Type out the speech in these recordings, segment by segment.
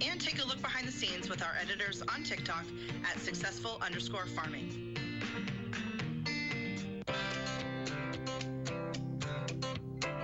And take a look behind the scenes with our editors on TikTok at successful_farming.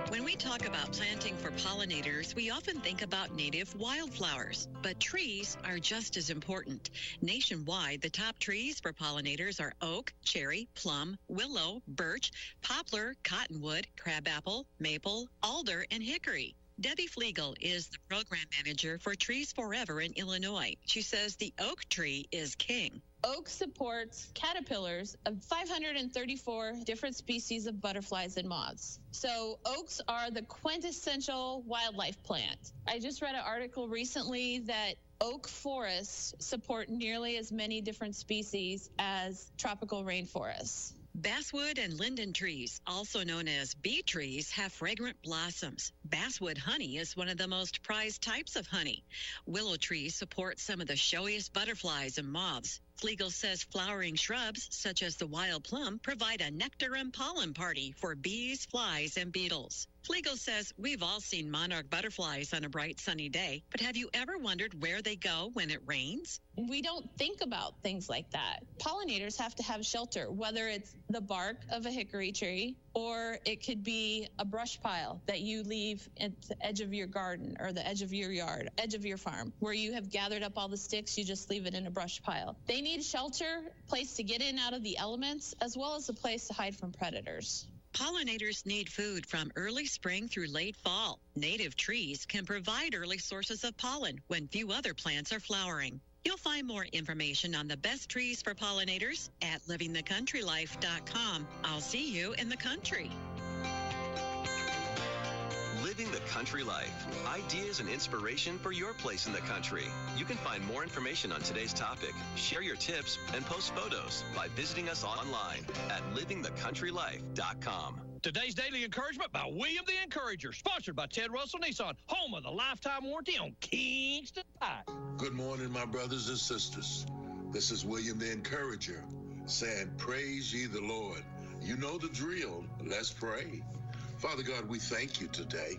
When we talk about planting for pollinators, we often think about native wildflowers, but trees are just as important. Nationwide, the top trees for pollinators are oak, cherry, plum, willow, birch, poplar, cottonwood, crabapple, maple, alder, and hickory. Debbie Flegel is the program manager for Trees Forever in Illinois. She says the oak tree is king. Oak supports caterpillars of 534 different species of butterflies and moths. So oaks are the quintessential wildlife plant. I just read an article recently that oak forests support nearly as many different species as tropical rainforests. Basswood and linden trees, also known as bee trees, have fragrant blossoms. Basswood honey is one of the most prized types of honey. Willow trees support some of the showiest butterflies and moths. Flegel says flowering shrubs, such as the wild plum, provide a nectar and pollen party for bees, flies, and beetles. Flegel says we've all seen monarch butterflies on a bright sunny day, but have you ever wondered where they go when it rains? We don't think about things like that. Pollinators have to have shelter, whether it's the bark of a hickory tree or it could be a brush pile that you leave at the edge of your garden or the edge of your yard, edge of your farm, where you have gathered up all the sticks, you just leave it in a brush pile. They need shelter, place to get in out of the elements, as well as a place to hide from predators. Pollinators need food from early spring through late fall. Native trees can provide early sources of pollen when few other plants are flowering. You'll find more information on the best trees for pollinators at livingthecountrylife.com. I'll see you in the country. Living the Country Life. Ideas and inspiration for your place in the country. You can find more information on today's topic, share your tips, and post photos by visiting us online at livingthecountrylife.com. Today's Daily Encouragement by William the Encourager, sponsored by Ted Russell Nissan, home of the lifetime warranty on Kingston Pike. Good morning, my brothers and sisters. This is William the Encourager saying, praise ye the Lord. You know the drill. Let's pray. Father God, we thank you today.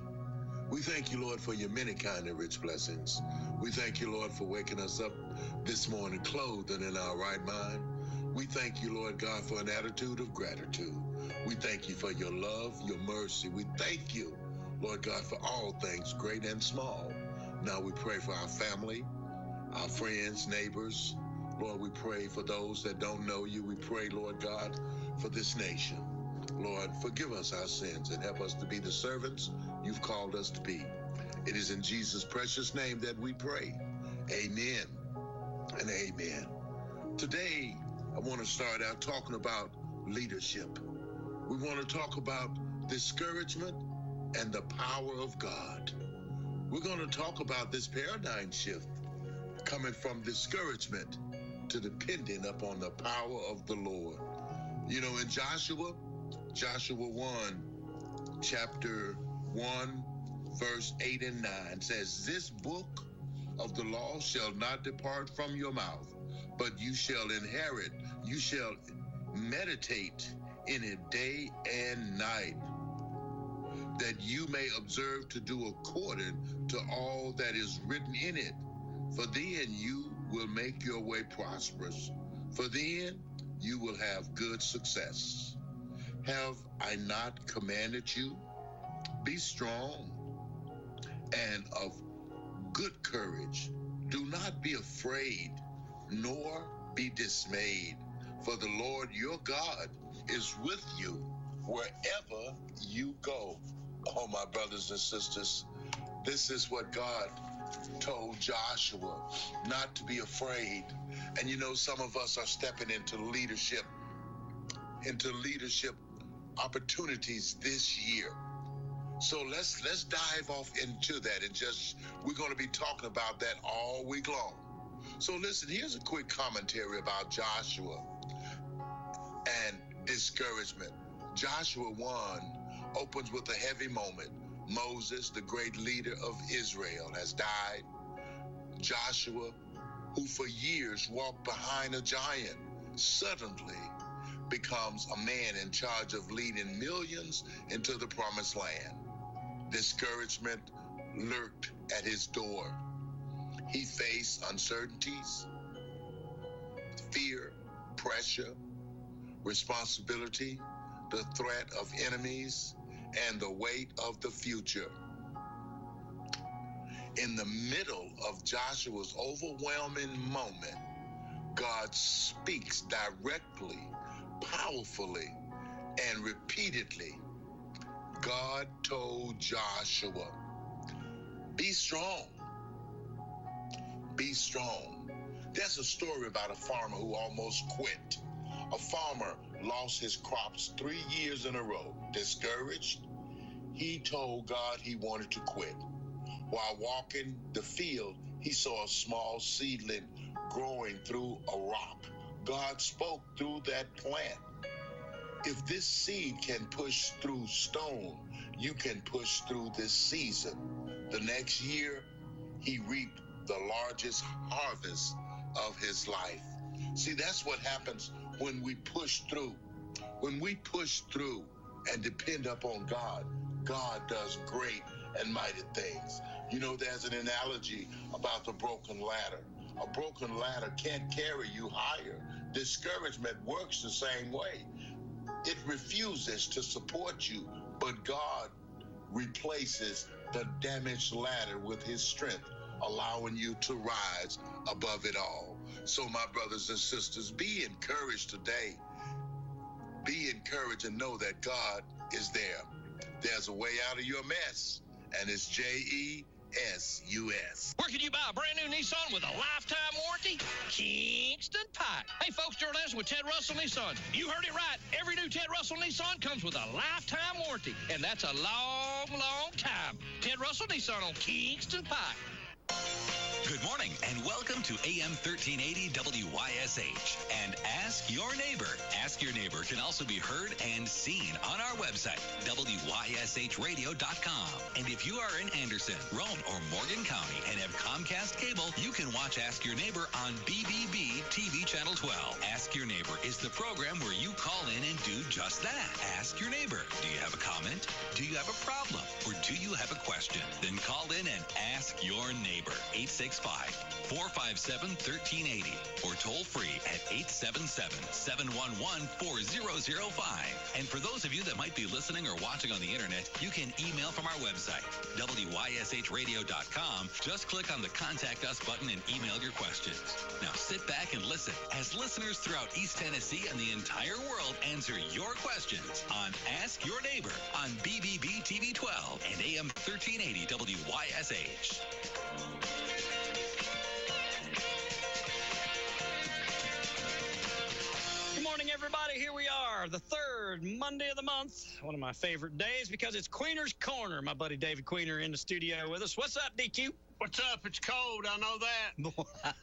We thank you, Lord, for your many kind and rich blessings. We thank you, Lord, for waking us up this morning clothed and in our right mind. We thank you, Lord God, for an attitude of gratitude. We thank you for your love, your mercy. We thank you, Lord God, for all things great and small. Now we pray for our family, our friends, neighbors. Lord, we pray for those that don't know you. We pray, Lord God, for this nation. Lord, forgive us our sins and help us to be the servants you've called us to be. It is in Jesus' precious name that we pray. Amen and amen. Today, I want to start out talking about leadership. We want to talk about discouragement and the power of God. We're going to talk about this paradigm shift coming from discouragement to depending upon the power of the Lord. You know, in Joshua 1, chapter 1, verse 8 and 9 says, this book of the law shall not depart from your mouth, but you shall inherit, you shall meditate in it day and night, that you may observe to do according to all that is written in it. For then you will make your way prosperous. For then you will have good success. Have I not commanded you? Be strong and of good courage. Do not be afraid, nor be dismayed. For the Lord your God is with you wherever you go. Oh, my brothers and sisters, this is what God told Joshua, not to be afraid. And you know, some of us are stepping into leadership opportunities this year. So let's dive off into that and we're going to be talking about that all week long. So listen, here's a quick commentary about Joshua and discouragement. Joshua 1 opens with a heavy moment. Moses, the great leader of Israel, has died. Joshua, who for years walked behind a giant, suddenly becomes a man in charge of leading millions into the promised land. Discouragement lurked at his door. He faced uncertainties, fear, pressure, responsibility, the threat of enemies, and the weight of the future. In the middle of Joshua's overwhelming moment, God speaks directly, powerfully, and repeatedly. God told Joshua, be strong. Be strong. There's a story about a farmer who almost quit. A farmer lost his crops 3 years in a row. Discouraged, he told God he wanted to quit. While walking the field, he saw a small seedling growing through a rock. God spoke through that plant. If this seed can push through stone, you can push through this season. The next year, he reaped the largest harvest of his life. See, that's what happens when we push through. When we push through and depend upon God, God does great and mighty things. You know, there's an analogy about the broken ladder. A broken ladder can't carry you higher. Discouragement works the same way. It refuses to support you, but God replaces the damaged ladder with his strength, allowing you to rise above it all. So, my brothers and sisters, be encouraged today. Be encouraged and know that God is there. There's a way out of your mess, and it's JESUS. Where can you buy a brand new Nissan with a lifetime warranty? Kingston Pike. Hey, folks, you're listening with Ted Russell Nissan. You heard it right. Every new Ted Russell Nissan comes with a lifetime warranty, and that's a long, long time. Ted Russell Nissan on Kingston Pike. Good morning and welcome to AM 1380 WYSH and Ask Your Neighbor. Ask Your Neighbor can also be heard and seen on our website, WYSHradio.com. And if you are in Anderson, Rome, or Morgan County and have Comcast cable, you can watch Ask Your Neighbor on BBB TV Channel 12. Ask Your Neighbor is the program where you call in and do just that. Ask Your Neighbor. Do you have a comment? Do you have a problem? Or do you have a question? Then call in and ask your neighbor. 865-457-1380 or toll free at 877-711-4005. And for those of you that might be listening or watching on the internet, you can email from our website, WYSHradio.com. Just click on the Contact Us button and email your questions. Now sit back and listen as listeners throughout East Tennessee and the entire world answer your questions on Ask Your Neighbor on BBB TV 12 and AM 1380 WYSH. Good morning, everybody. Here we are, the third Monday of the month. One of my favorite days because it's Queener's Corner. My buddy David Queener in the studio with us. What's up, DQ? What's up? It's cold. I know that.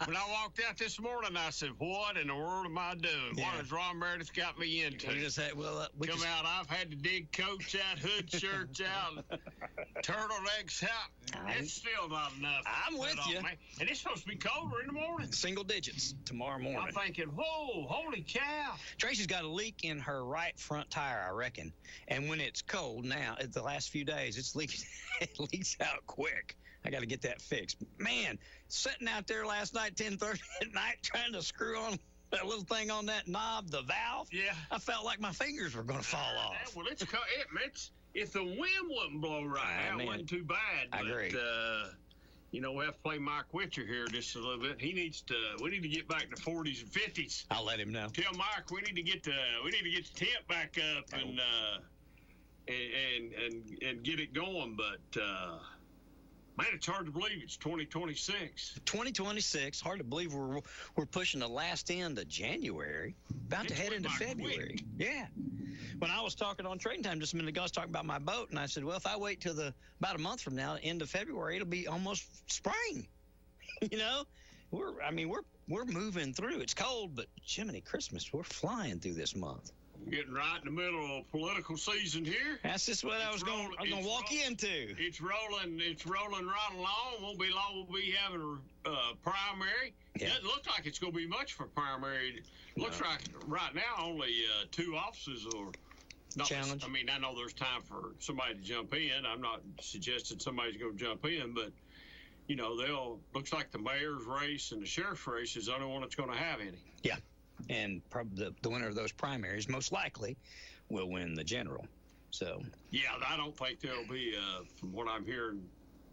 When I walked out this morning, I said, what in the world am I doing? Yeah. What has Ron Meredith got me into? We just had, well, out, I've had to dig coats out, hood shirts out, turtlenecks out. It's still not enough. I'm with you. Me. And it's supposed to be colder in the morning. Single digits tomorrow morning. I'm thinking, whoa, holy cow. Tracy's got a leak in her right front tire, I reckon. And when it's cold now, the last few days, it's leaking. It leaks out quick. I got to get that fixed. Man, sitting out there last night, 10:30 at night, trying to screw on that little thing on that knob, the valve. Yeah. I felt like my fingers were going to fall off. Well, if the wind wouldn't blow right now, it wasn't too bad. I agree. You know, we have to play Mike Witcher here just a little bit. We need to get back to 40s and 50s. I'll let him know. Tell Mike we need to get the tent back up and get it going. But man, it's hard to believe it's 2026. 2026. Hard to believe we're pushing the last end of January, about to head into February. Quick. Yeah. When I was talking on Trading Time just a minute ago, I was talking about my boat, and I said, well, if I wait till about a month from now, end of February, it'll be almost spring. You know, we're moving through. It's cold, but Jiminy Christmas, we're flying through this month. Getting right in the middle of political season here. That's just what I was going to walk into. It's rolling right along. Won't be long. We'll be having a primary. Yeah. Doesn't look like it's going to be much for primary. Looks like right now only two offices are not challenge. I mean, I know there's time for somebody to jump in. I'm not suggesting somebody's going to jump in, but looks like the mayor's race and the sheriff's race is the only one that's going to have any. Yeah, and probably the winner of those primaries most likely will win the general. So. Yeah, I don't think there'll be, from what I'm hearing,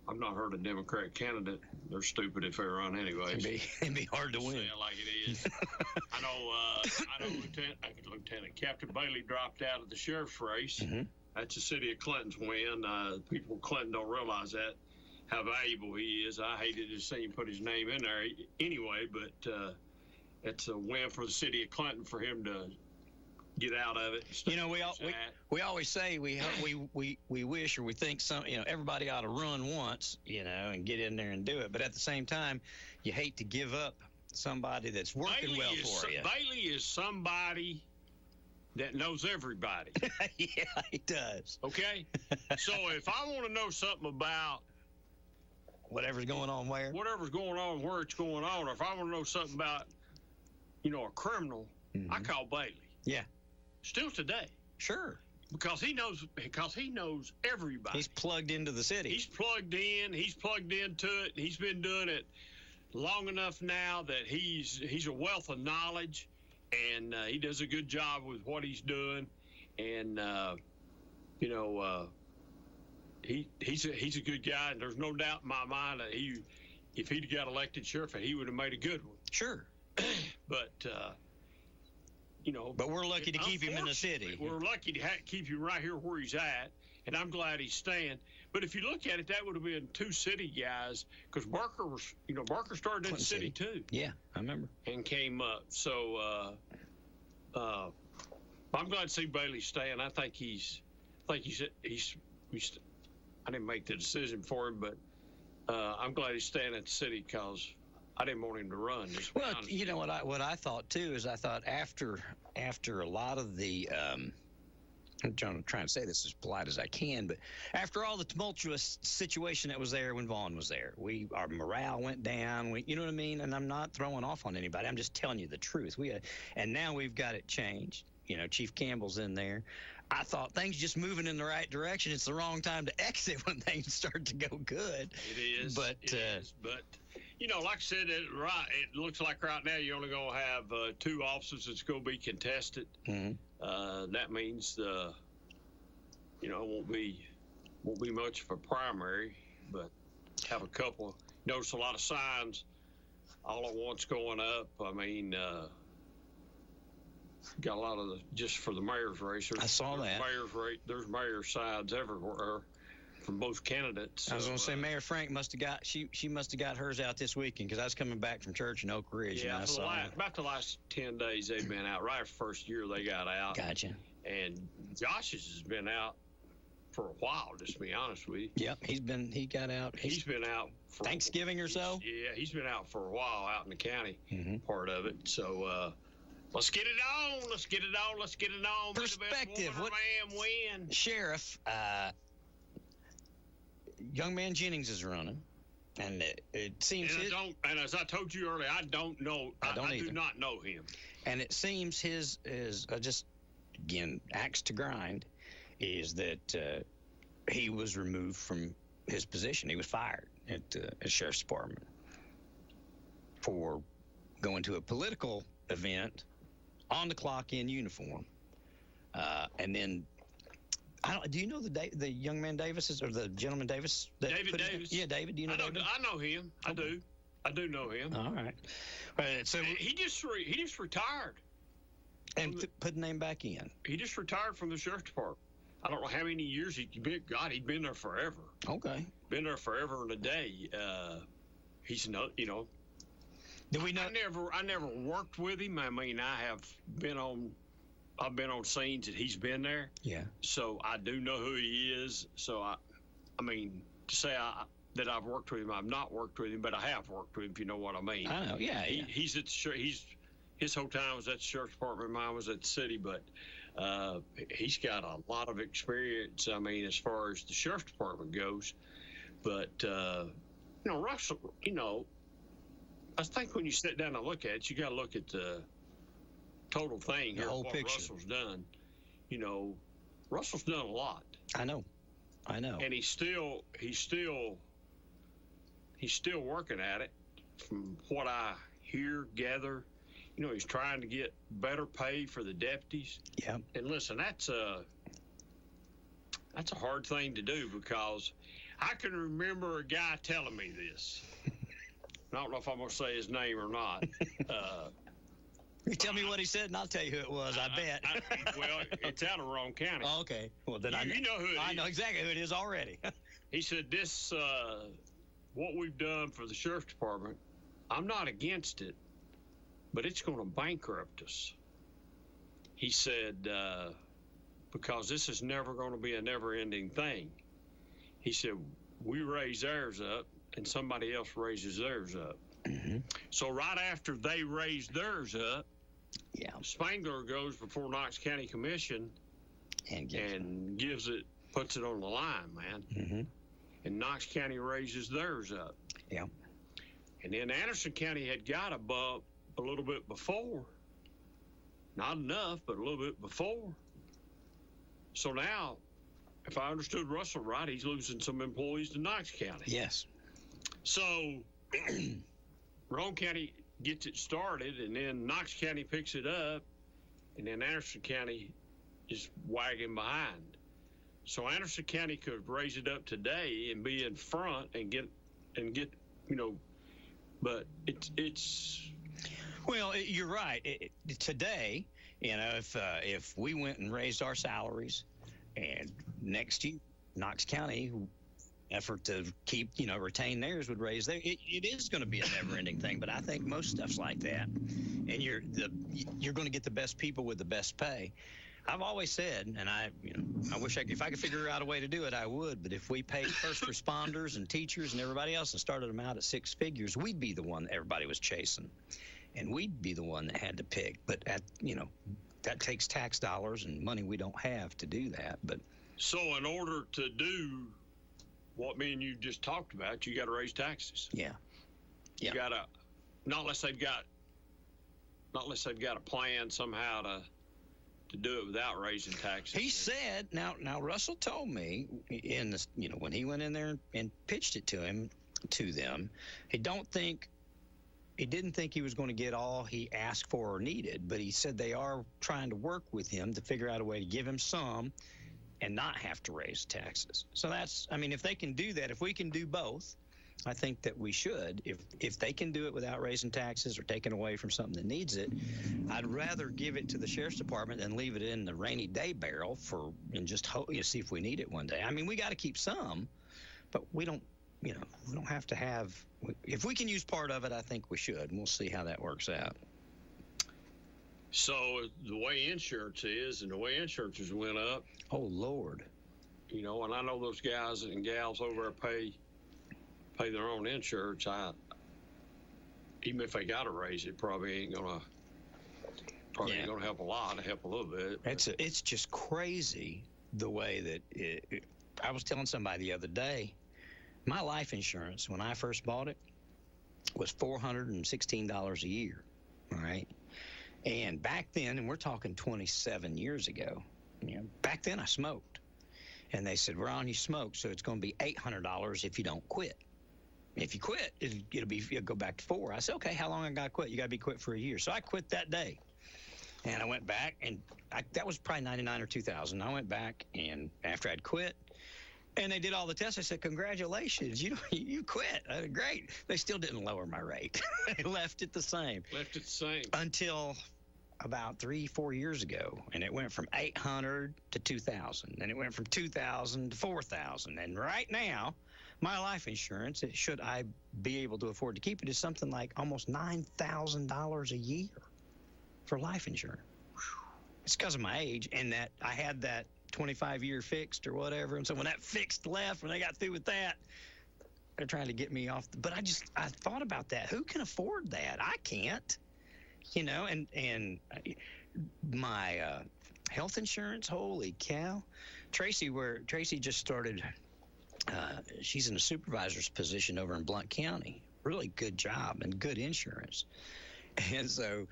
I've not heard a Democrat candidate. They're stupid if they run anyway. It'd be hard to win. Say it like it is. I know Lieutenant Captain Bailey dropped out of the sheriff's race. Mm-hmm. That's the city of Clinton's win. People in Clinton don't realize that, how valuable he is. I hated to see him put his name in there anyway, but it's a win for the city of Clinton for him to get out of it. We always say we wish or we think everybody ought to run once, and get in there and do it. But at the same time, you hate to give up somebody that's working well for you. Bailey is somebody that knows everybody. Yeah, he does. Okay? So if I want to know something about whatever's going on where it's going on, or if I want to know something about, a criminal, mm-hmm. I call Bailey. Yeah. Still today. Sure. Because he knows everybody. He's plugged into the city. He's plugged in. He's plugged into it. He's been doing it long enough now that he's a wealth of knowledge, and he does a good job with what he's doing. And he's a good guy, and there's no doubt in my mind that if he'd got elected sheriff, he would have made a good one. Sure. But but we're lucky to keep him in the city. We're lucky to keep him right here where he's at, and I'm glad he's staying. But if you look at it, that would have been two city guys, because Barker started in the city too. Yeah, I remember. And came up. So I'm glad to see Bailey staying. I think he's I didn't make the decision for him, but I'm glad he's staying at the city because I didn't want him to run. Well, what I thought too is after a lot of the I'm trying to say this as polite as I can, but after all the tumultuous situation that was there when Vaughn was there, our morale went down. You know what I mean? And I'm not throwing off on anybody. I'm just telling you the truth. And now we've got it changed. Chief Campbell's in there. I thought things just moving in the right direction. It's the wrong time to exit when things start to go good. It is. But like I said, it looks like right now you're only going to have two offices that's going to be contested. Mm-hmm. That means it won't be much of a primary, but have a couple. Notice a lot of signs all at once going up. I mean, got a lot of just for the mayor's race. I saw that. There's mayor signs everywhere from both candidates. I was going to say Mayor Frank must have got she must have got hers out this weekend, because I was coming back from church in Oak Ridge. Yeah, and I saw about the last 10 days they've been out. Right after the first year they got out. Gotcha. And Josh's has been out for a while, just to be honest with you. Yep, he got out. He's been out for Thanksgiving or so. Yeah, he's been out for a while out in the county mm-hmm. part of it. So let's get it on. Let's get it on. Let's get it on. Perspective. What man win? Sheriff, young man Jennings is running, and it seems. And as I told you earlier, I don't know. I do not know him. And it seems his is just again axe to grind is that he was removed from his position. He was fired at the sheriff's department for going to a political event on the clock in uniform, and then. Do you know the young man Davis or the gentleman Davis? David Davis. Yeah, David. Do you know David? I know him. Okay. I do know him. All right. So he just retired. And put the name back in. He just retired from the sheriff's department. I don't know how many years he'd been. God, he'd been there forever. Okay. Been there forever and a day. He's no. Do we know? I never worked with him. I mean, I've been on scenes that he's been there. Yeah. So I do know who he is. So I mean, to say that I've worked with him, I've not worked with him, but I have worked with him, if you know what I mean. I know. Yeah. He's at his whole time was at the sheriff's department. Mine was at the city, but he's got a lot of experience. I mean, as far as the sheriff's department goes, but Russell. I think when you sit down and look at it, you got to look at the total thing here, whole what picture. Russell's done. Russell's done a lot. I know. And he's still He's still working at it. From what I hear, gather, he's trying to get better pay for the deputies. Yeah. And listen, that's a hard thing to do, because I can remember a guy telling me this. I don't know if I'm going to say his name or not. You tell me what he said, and I'll tell you who it was. I bet. Well, it's out of Roane County. Oh, okay. Well, then you know who it is. I know exactly who it is already. He said, "This, what we've done for the sheriff's department, I'm not against it, but it's going to bankrupt us." He said, because this is never going to be a never-ending thing. He said, we raise theirs up, and somebody else raises theirs up. Mm-hmm. So right after they raise theirs up, Spangler goes before Knox County Commission and puts it on the line, man. Mm-hmm. And Knox County raises theirs up. Yeah. And then Anderson County had got a bump a little bit before. Not enough, but a little bit before. So now, if I understood Russell right, he's losing some employees to Knox County. Yes. So Roane County gets it started, and then Knox County picks it up, and then Anderson County is wagging behind. So Anderson County could raise it up today and be in front and get but it's. Well, you're right. Today, if we went and raised our salaries, and next year Knox County effort to keep, retain theirs would raise theirs. It is going to be a never-ending thing, but I think most stuff's like that. And you're going to get the best people with the best pay. I've always said, and I wish if I could figure out a way to do it, I would. But if we paid first responders and teachers and everybody else and started them out at six figures, we'd be the one that everybody was chasing, and we'd be the one that had to pick. But that takes tax dollars and money we don't have to do that. But so in order to do what me and you just talked about, you got to raise taxes. Yeah. You got to, not unless they've got a plan somehow to do it without raising taxes. He said, now Russell told me when he went in there and pitched it to them, he didn't think he was going to get all he asked for or needed, but he said they are trying to work with him to figure out a way to give him some and not have to raise taxes. So if they can do that, if we can do both, I think that we should. If they can do it without raising taxes or taking away from something that needs it, I'd rather give it to the sheriff's department than leave it in the rainy day barrel and just see if we need it one day. We got to keep some, but we don't have to have. If we can use part of it, I think we should, and we'll see how that works out. So the way insurance is, and the way insurances went up. Oh Lord. And I know those guys and gals over there pay their own insurance. Even if they got to raise it, probably ain't gonna help a lot. It'll help a little bit. It's just crazy the way that I was telling somebody the other day. My life insurance when I first bought it was $416 a year. All right, and back then, and we're talking 27 years ago. Back then I smoked, and they said, "Ron, you smoke, so it's going to be $800 if you don't quit." If you quit, it'll go back to $400. I said, okay, how long I got to quit? You got to be quit for a year. So I quit that day. And I went back, and that was probably 99 or 2000. I went back, and after I'd quit, and they did all the tests, I said, congratulations, you quit. Great. They still didn't lower my rate. They left it the same. Until about 3-4 years ago, and it went from 800 to 2000, and it went from 2000 to 4000, and right now, my life insurance, should I be able to afford to keep it, is something like almost $9,000 a year for life insurance. It's because of my age, and that I had that 25-year fixed or whatever, and so when that fixed left, when they got through with that, they're trying to get me off. But I thought about that. Who can afford that? I can't. And my health insurance, holy cow. Tracy just started. She's in a supervisor's position over in Blount County. Really good job and good insurance. And so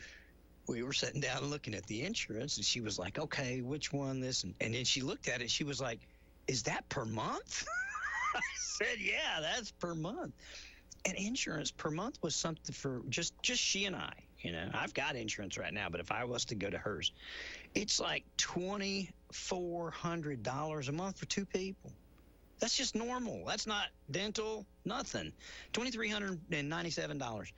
we were sitting down and looking at the insurance, and she was like, okay, which one, this? And then she looked at it. She was like, is that per month? I said, yeah, that's per month. And insurance per month was something for just she and I. You know, I've got insurance right now, but if I was to go to hers, it's like $2,400 a month for two people. That's just normal. That's not dental, nothing. $2,397.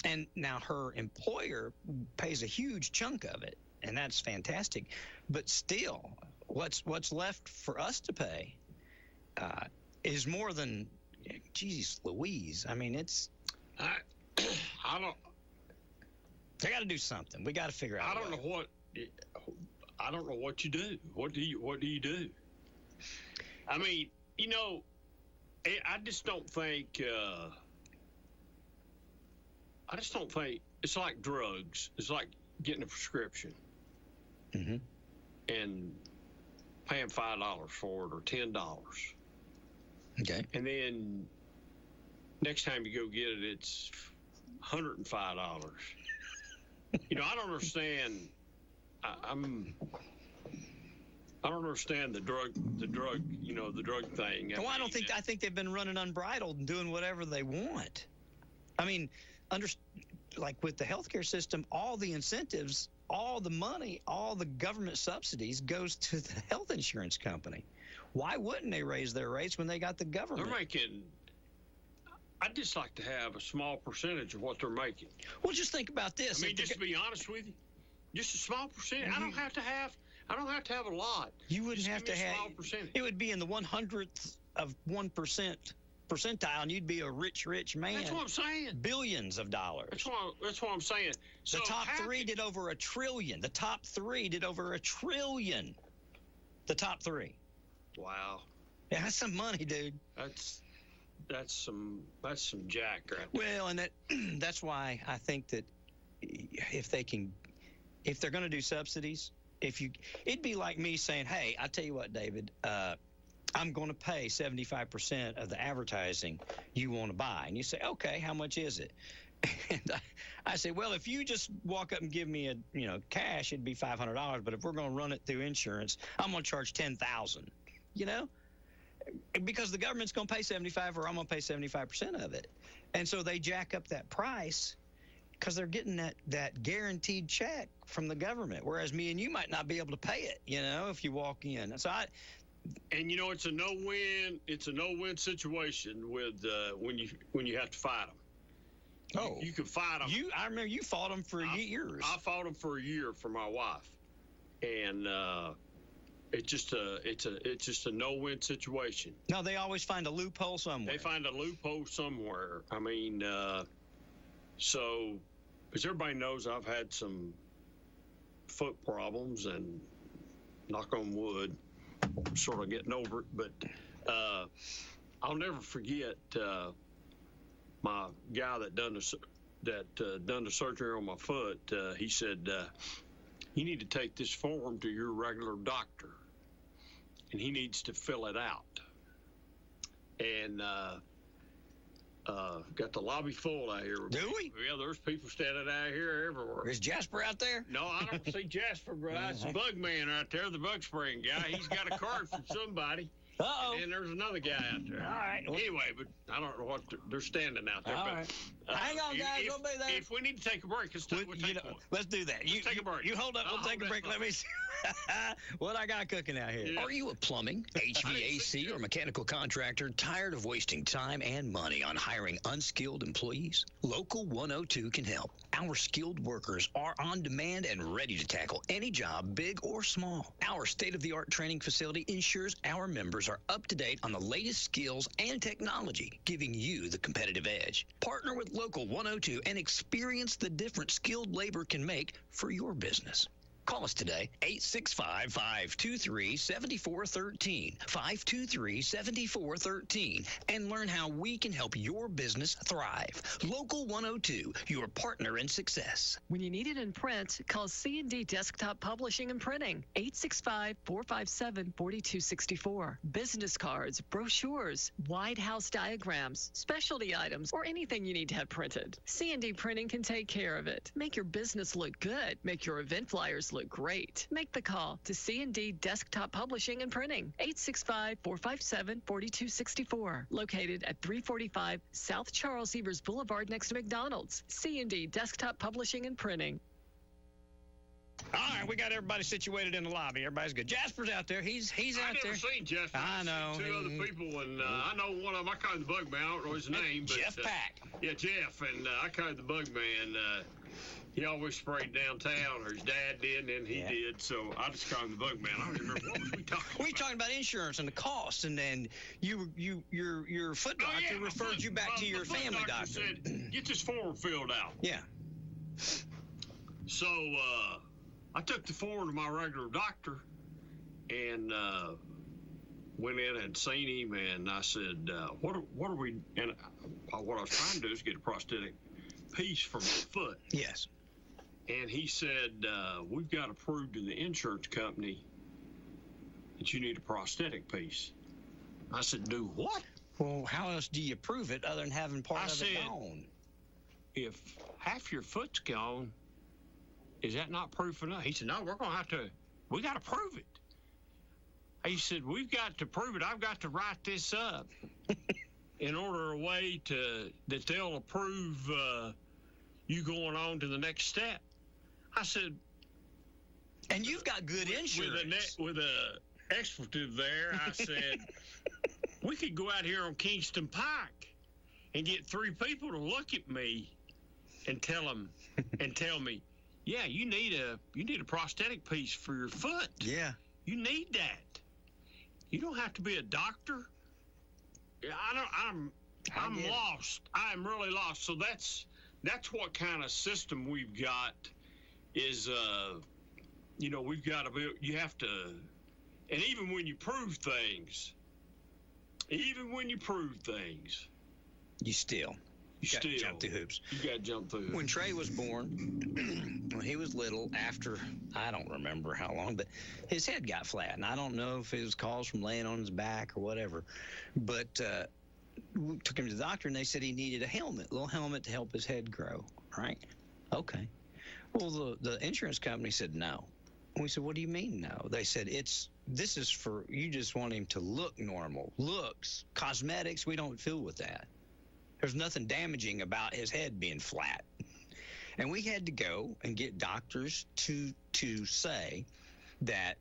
And now her employer pays a huge chunk of it, and that's fantastic. But still, what's left for us to pay is more than, geez Louise. I mean, it's... I don't... They got to do something. We got to figure out. I don't know what you do. What do you do? I mean, you know, I just don't think. It's like drugs. It's like getting a prescription and paying $5 for it or $10. Okay. And then next time you go get it, it's $105. You know, I don't understand. I don't understand the drug. You know, the drug thing. I think they've been running unbridled and doing whatever they want. I mean, like with the healthcare system, all the incentives, all the money, all the government subsidies goes to the health insurance company. Why wouldn't they raise their rates when they got the government? They're making. I'd just like to have a small percentage of what they're making. Well, just think about this. I mean, just to be honest with you, just a small percentage. I don't have to have a lot. You wouldn't have to have. A small percentage. It would be in the 100th of 1% percentile, and you'd be a rich man. That's what I'm saying. Billions of dollars. That's what I'm saying. So the top three did over $1 trillion. The top three did over $1 trillion. The top three. Wow. Yeah, that's some money, dude. That's some jack right there. Well, and that's why I think that if they're going to do subsidies, it'd be like me saying, hey, I tell you what, David, I'm going to pay 75% of the advertising you want to buy. And you say, okay, how much is it? And I say, well, if you just walk up and give me cash, it'd be $500. But if we're going to run it through insurance, I'm going to charge $10,000, you know? Because the government's going to pay 75, or I'm going to pay 75% of it. And so they jack up that price because they're getting that guaranteed check from the government, whereas me and you might not be able to pay it, you know, if you walk in. So and you know, it's a no-win situation with when you have to fight them. Oh, you can fight them. I remember you fought them for years. I fought them for a year for my wife, and it's just a no-win situation. No, they always find a loophole somewhere. They find a loophole somewhere. I mean, so as everybody knows, I've had some foot problems, and knock on wood, I'm sort of getting over it. But I'll never forget my guy that done the surgery on my foot. He said, you need to take this form to your regular doctor, and he needs to fill it out. And got the lobby full out here. Do we? Yeah, there's people standing out here everywhere. Is Jasper out there? No, I don't see Jasper, but that's the bug man out there, the bug spraying guy. He's got a card from somebody. Uh-oh. And then there's another guy out there. All right. Anyway, but I don't know what they're standing out there. All but, right. Hang on, guys. We'll be there. If we need to take a break, let's take one. Let's do that. Let's take a break. You hold up. We'll take a break. Let me see what I got cooking out here. Yeah. Are you a plumbing, HVAC, or mechanical contractor tired of wasting time and money on hiring unskilled employees? Local 102 can help. Our skilled workers are on demand and ready to tackle any job, big or small. Our state-of-the-art training facility ensures our members are up to date on the latest skills and technology, giving you the competitive edge. Partner with Local 102 and experience the difference skilled labor can make for your business. Call us today, 865-523-7413, 523-7413, and learn how we can help your business thrive. Local 102, your partner in success. When you need it in print, call C&D Desktop Publishing and Printing, 865-457-4264. Business cards, brochures, White House diagrams, specialty items, or anything you need to have printed. C&D Printing can take care of it. Make your business look good. Make your event flyers look great. Make the call to C&D Desktop Publishing and Printing, 865-457-4264. Located at 345 South Charles Evers Boulevard next to McDonald's. C&D Desktop Publishing and Printing. All right, we got everybody situated in the lobby. Everybody's good. Jasper's out there. He's out there. I've never seen Jasper. I know. I've seen two other people, and I know one of them. I called the bug man. I don't know his name. But, Jeff Pack. Yeah, Jeff. And I called the bug man. He always sprayed downtown, or his dad did, and then he did. So I just called him the bug man. I don't remember what was we talking about. We were talking about insurance and the costs, and then your foot doctor referred you back to your family doctor. Said, get this form filled out. Yeah. So I took the form to my regular doctor and went in and seen him, and I said, what are we, and what I was trying to do is get a prosthetic piece for my foot. Yes. And he said, we've got approved in the insurance company that you need a prosthetic piece. I said, do what? Well, how else do you prove it other than having part of it gone? If half your foot's gone, is that not proof enough? He said, no, we got to prove it. He said, we've got to prove it. I've got to write this up in order a way that they'll approve you going on to the next step. I said, and you've got good insurance. With a expletive there, I said, we could go out here on Kingston Pike and get three people to look at me and tell me, yeah, you need a prosthetic piece for your foot. Yeah. You need that. You don't have to be a doctor. I'm lost. I'm really lost. So that's what kind of system we've got is we've got to be, you have to, and even when you prove things, you still jump through hoops. You got to jump through hoops. When Trey was born, when he was little, after, I don't remember how long, but his head got flat. And I don't know if it was caused from laying on his back or whatever. But we took him to the doctor, and they said he needed a little helmet to help his head grow, right? Okay. Well, the insurance company said no. And we said, what do you mean no? They said, this is for, you just want him to look normal. Looks, cosmetics, we don't fool with that. There's nothing damaging about his head being flat. And we had to go and get doctors to say that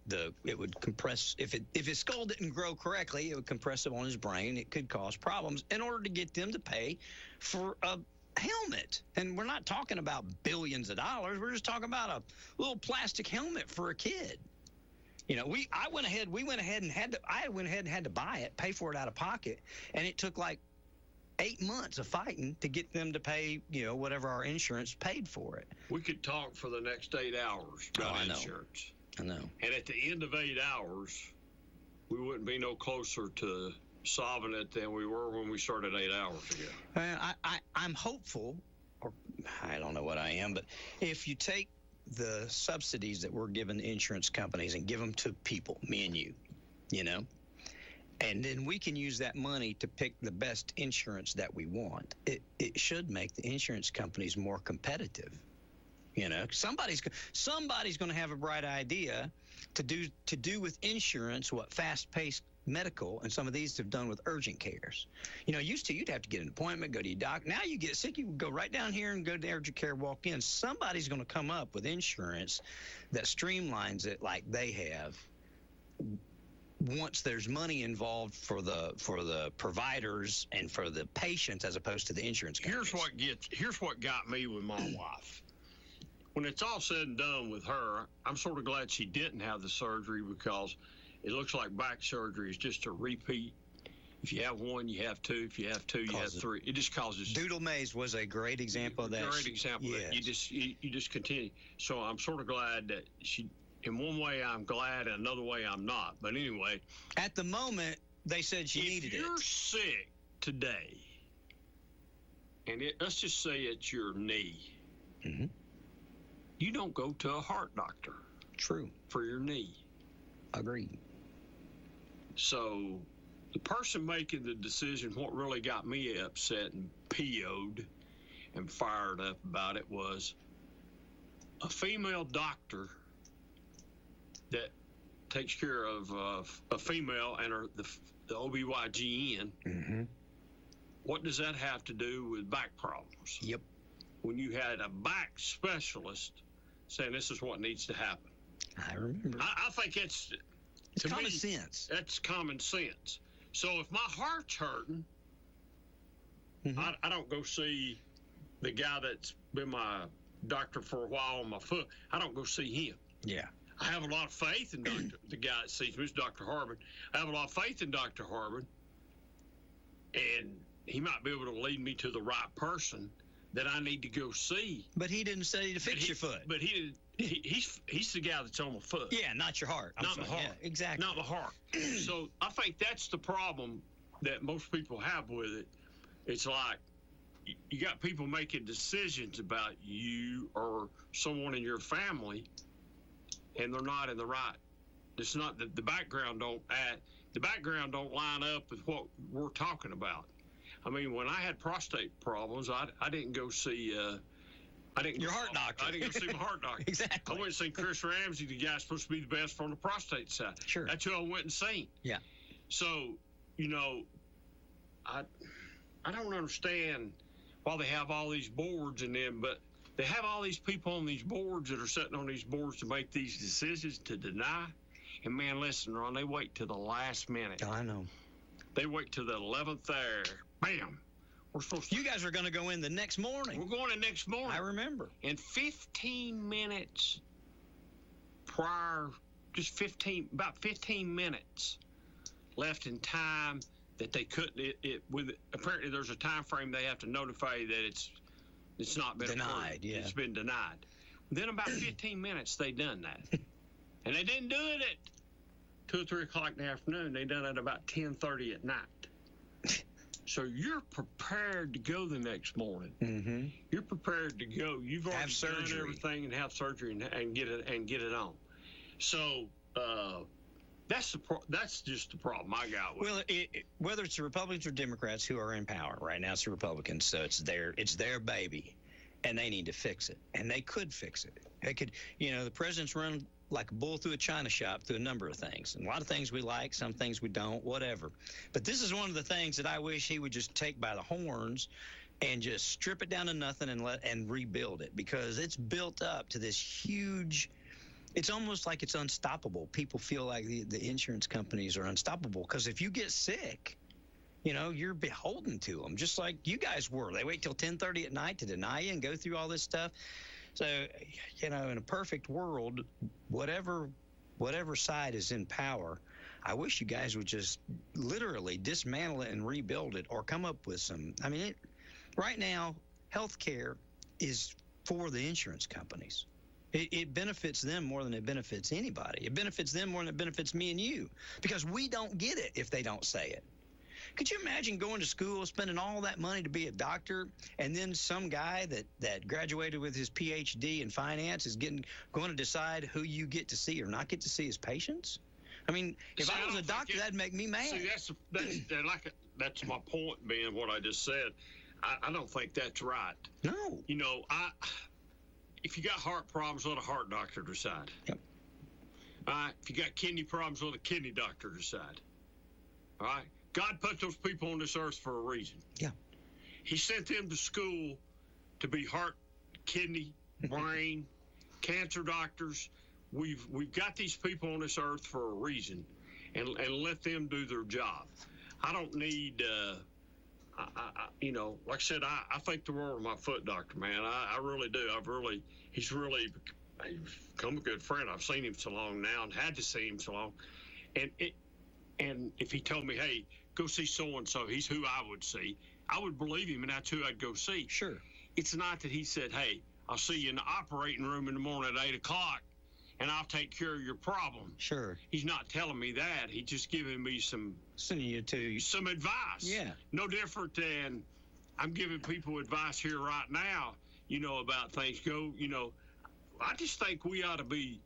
it would compress, if his skull didn't grow correctly, it would compress up on his brain. It could cause problems in order to get them to pay for a helmet. And we're not talking about billions of dollars. We're just talking about a little plastic helmet for a kid. We went ahead and had to buy it, pay for it out of pocket. And it took like 8 months of fighting to get them to pay, whatever our insurance paid for it. We could talk for the next 8 hours about insurance. I know. And at the end of 8 hours, we wouldn't be no closer to solving it than we were when we started 8 hours ago. I'm hopeful, or I don't know what I am, but if you take the subsidies that we're giving insurance companies and give them to people, me and you, and then we can use that money to pick the best insurance that we want. It should make the insurance companies more competitive. Somebody's going to have a bright idea to do with insurance what fast-paced medical and some of these have done with urgent cares. Used to you'd have to get an appointment, go to your doc. Now you get sick, you go right down here and go to urgent care, walk in. Somebody's going to come up with insurance that streamlines it like they have. Once there's money involved for the providers and for the patients as opposed to the insurance companies. Here's what got me with my wife. When it's all said and done with her, I'm sort of glad she didn't have the surgery because it looks like back surgery is just a repeat. If you have one, you have two. If you have two, you have three. It just causes. Doodle Maze was a great example of that. Great example of that. You just continue. So I'm sort of glad that she. In one way, I'm glad, and another way, I'm not. But anyway, at the moment, they said she needed it. If you're sick today, and let's just say it's your knee, you don't go to a heart doctor. True. For your knee. Agreed. So the person making the decision, what really got me upset and PO'd and fired up about it was a female doctor that takes care of a female and the OBGYN. Mm-hmm. What does that have to do with back problems? Yep. When you had a back specialist saying this is what needs to happen. I remember. I think it's common sense. That's common sense. So if my heart's hurting, Mm-hmm. I don't go see the guy that's been my doctor for a while on my foot. I don't go see him. Yeah. I have a lot of faith in the guy that sees me, is Dr. Harbin. I have a lot of faith in Dr. Harbin, and he might be able to lead me to the right person that I need to go see. But he didn't say to fix your foot. But he's the guy that's on my foot. Yeah, not your heart. Not my heart. Yeah, exactly. Not my heart. So I think that's the problem that most people have with it. It's like you got people making decisions about you or someone in your family, and they're not in the right. It's not that the background don't line up with what we're talking about. I mean, when I had prostate problems, I didn't go see. Your heart doctor. I didn't go see my heart doctor. Exactly. I went and seen Chris Ramsey, the guy supposed to be the best from the prostate side. Sure. That's who I went and seen. Yeah. So, I don't understand why they have all these boards and them, but they have all these people on these boards that are sitting on these boards to make these decisions to deny. And man, listen, Ron, they wait till the last minute. I know. They wait till the 11th hour. Bam. We're supposed to. You guys are going to go in the next morning. We're going in next morning. I remember. And 15 minutes prior, about 15 minutes left in time that they couldn't. Apparently, there's a time frame they have to notify you that it's not been denied. Approved. Yeah, it's been denied. Then about 15 minutes they done that, and they didn't do it at 2 or 3 o'clock in the afternoon. They done it about 10:30 at night. So you're prepared to go the next morning. Mm-hmm. You're prepared to go. You've already done everything and have surgery and get it on. So that's just the problem I got with it. Well, whether it's the Republicans or Democrats who are in power right now, it's the Republicans, so it's their baby, and they need to fix it, and they could fix it. They could, the president's run like a bull through a china shop through a number of things, and a lot of things we like, some things we don't, whatever. But this is one of the things that I wish he would just take by the horns and just strip it down to nothing and rebuild it, because it's built up to this huge. It's almost like it's unstoppable. People feel like the insurance companies are unstoppable because if you get sick, you're beholden to them, just like you guys were. They wait till 10:30 at night to deny you and go through all this stuff. So, in a perfect world, whatever side is in power, I wish you guys would just literally dismantle it and rebuild it or come up with some. I mean, right now, healthcare is for the insurance companies. It benefits them more than it benefits anybody. It benefits them more than it benefits me and you, because we don't get it if they don't say it. Could you imagine going to school, spending all that money to be a doctor, and then some guy that graduated with his PhD in finance is going to decide who you get to see or not get to see as patients? I mean, if I was a doctor, that'd make me mad. See, that's my point, being what I just said. I don't think that's right. No. If you got heart problems, let a heart doctor decide. Yep. All right. If you got kidney problems, let a kidney doctor decide. All right. God put those people on this earth for a reason. Yeah. He sent them to school to be heart, kidney, brain, cancer doctors. We've got these people on this earth for a reason, and let them do their job. I don't need, like I said, I think the world of my foot doctor, man. I really do. He's become a good friend. I've seen him so long now and had to see him so long. And if he told me, hey, go see so-and-so, he's who I would see, I would believe him, and that's who I'd go see. Sure. It's not that he said, hey, I'll see you in the operating room in the morning at 8 o'clock, and I'll take care of your problem. Sure. He's not telling me that. He's just giving me some advice. Yeah. No different than I'm giving people advice here right now, about things. I just think we ought to be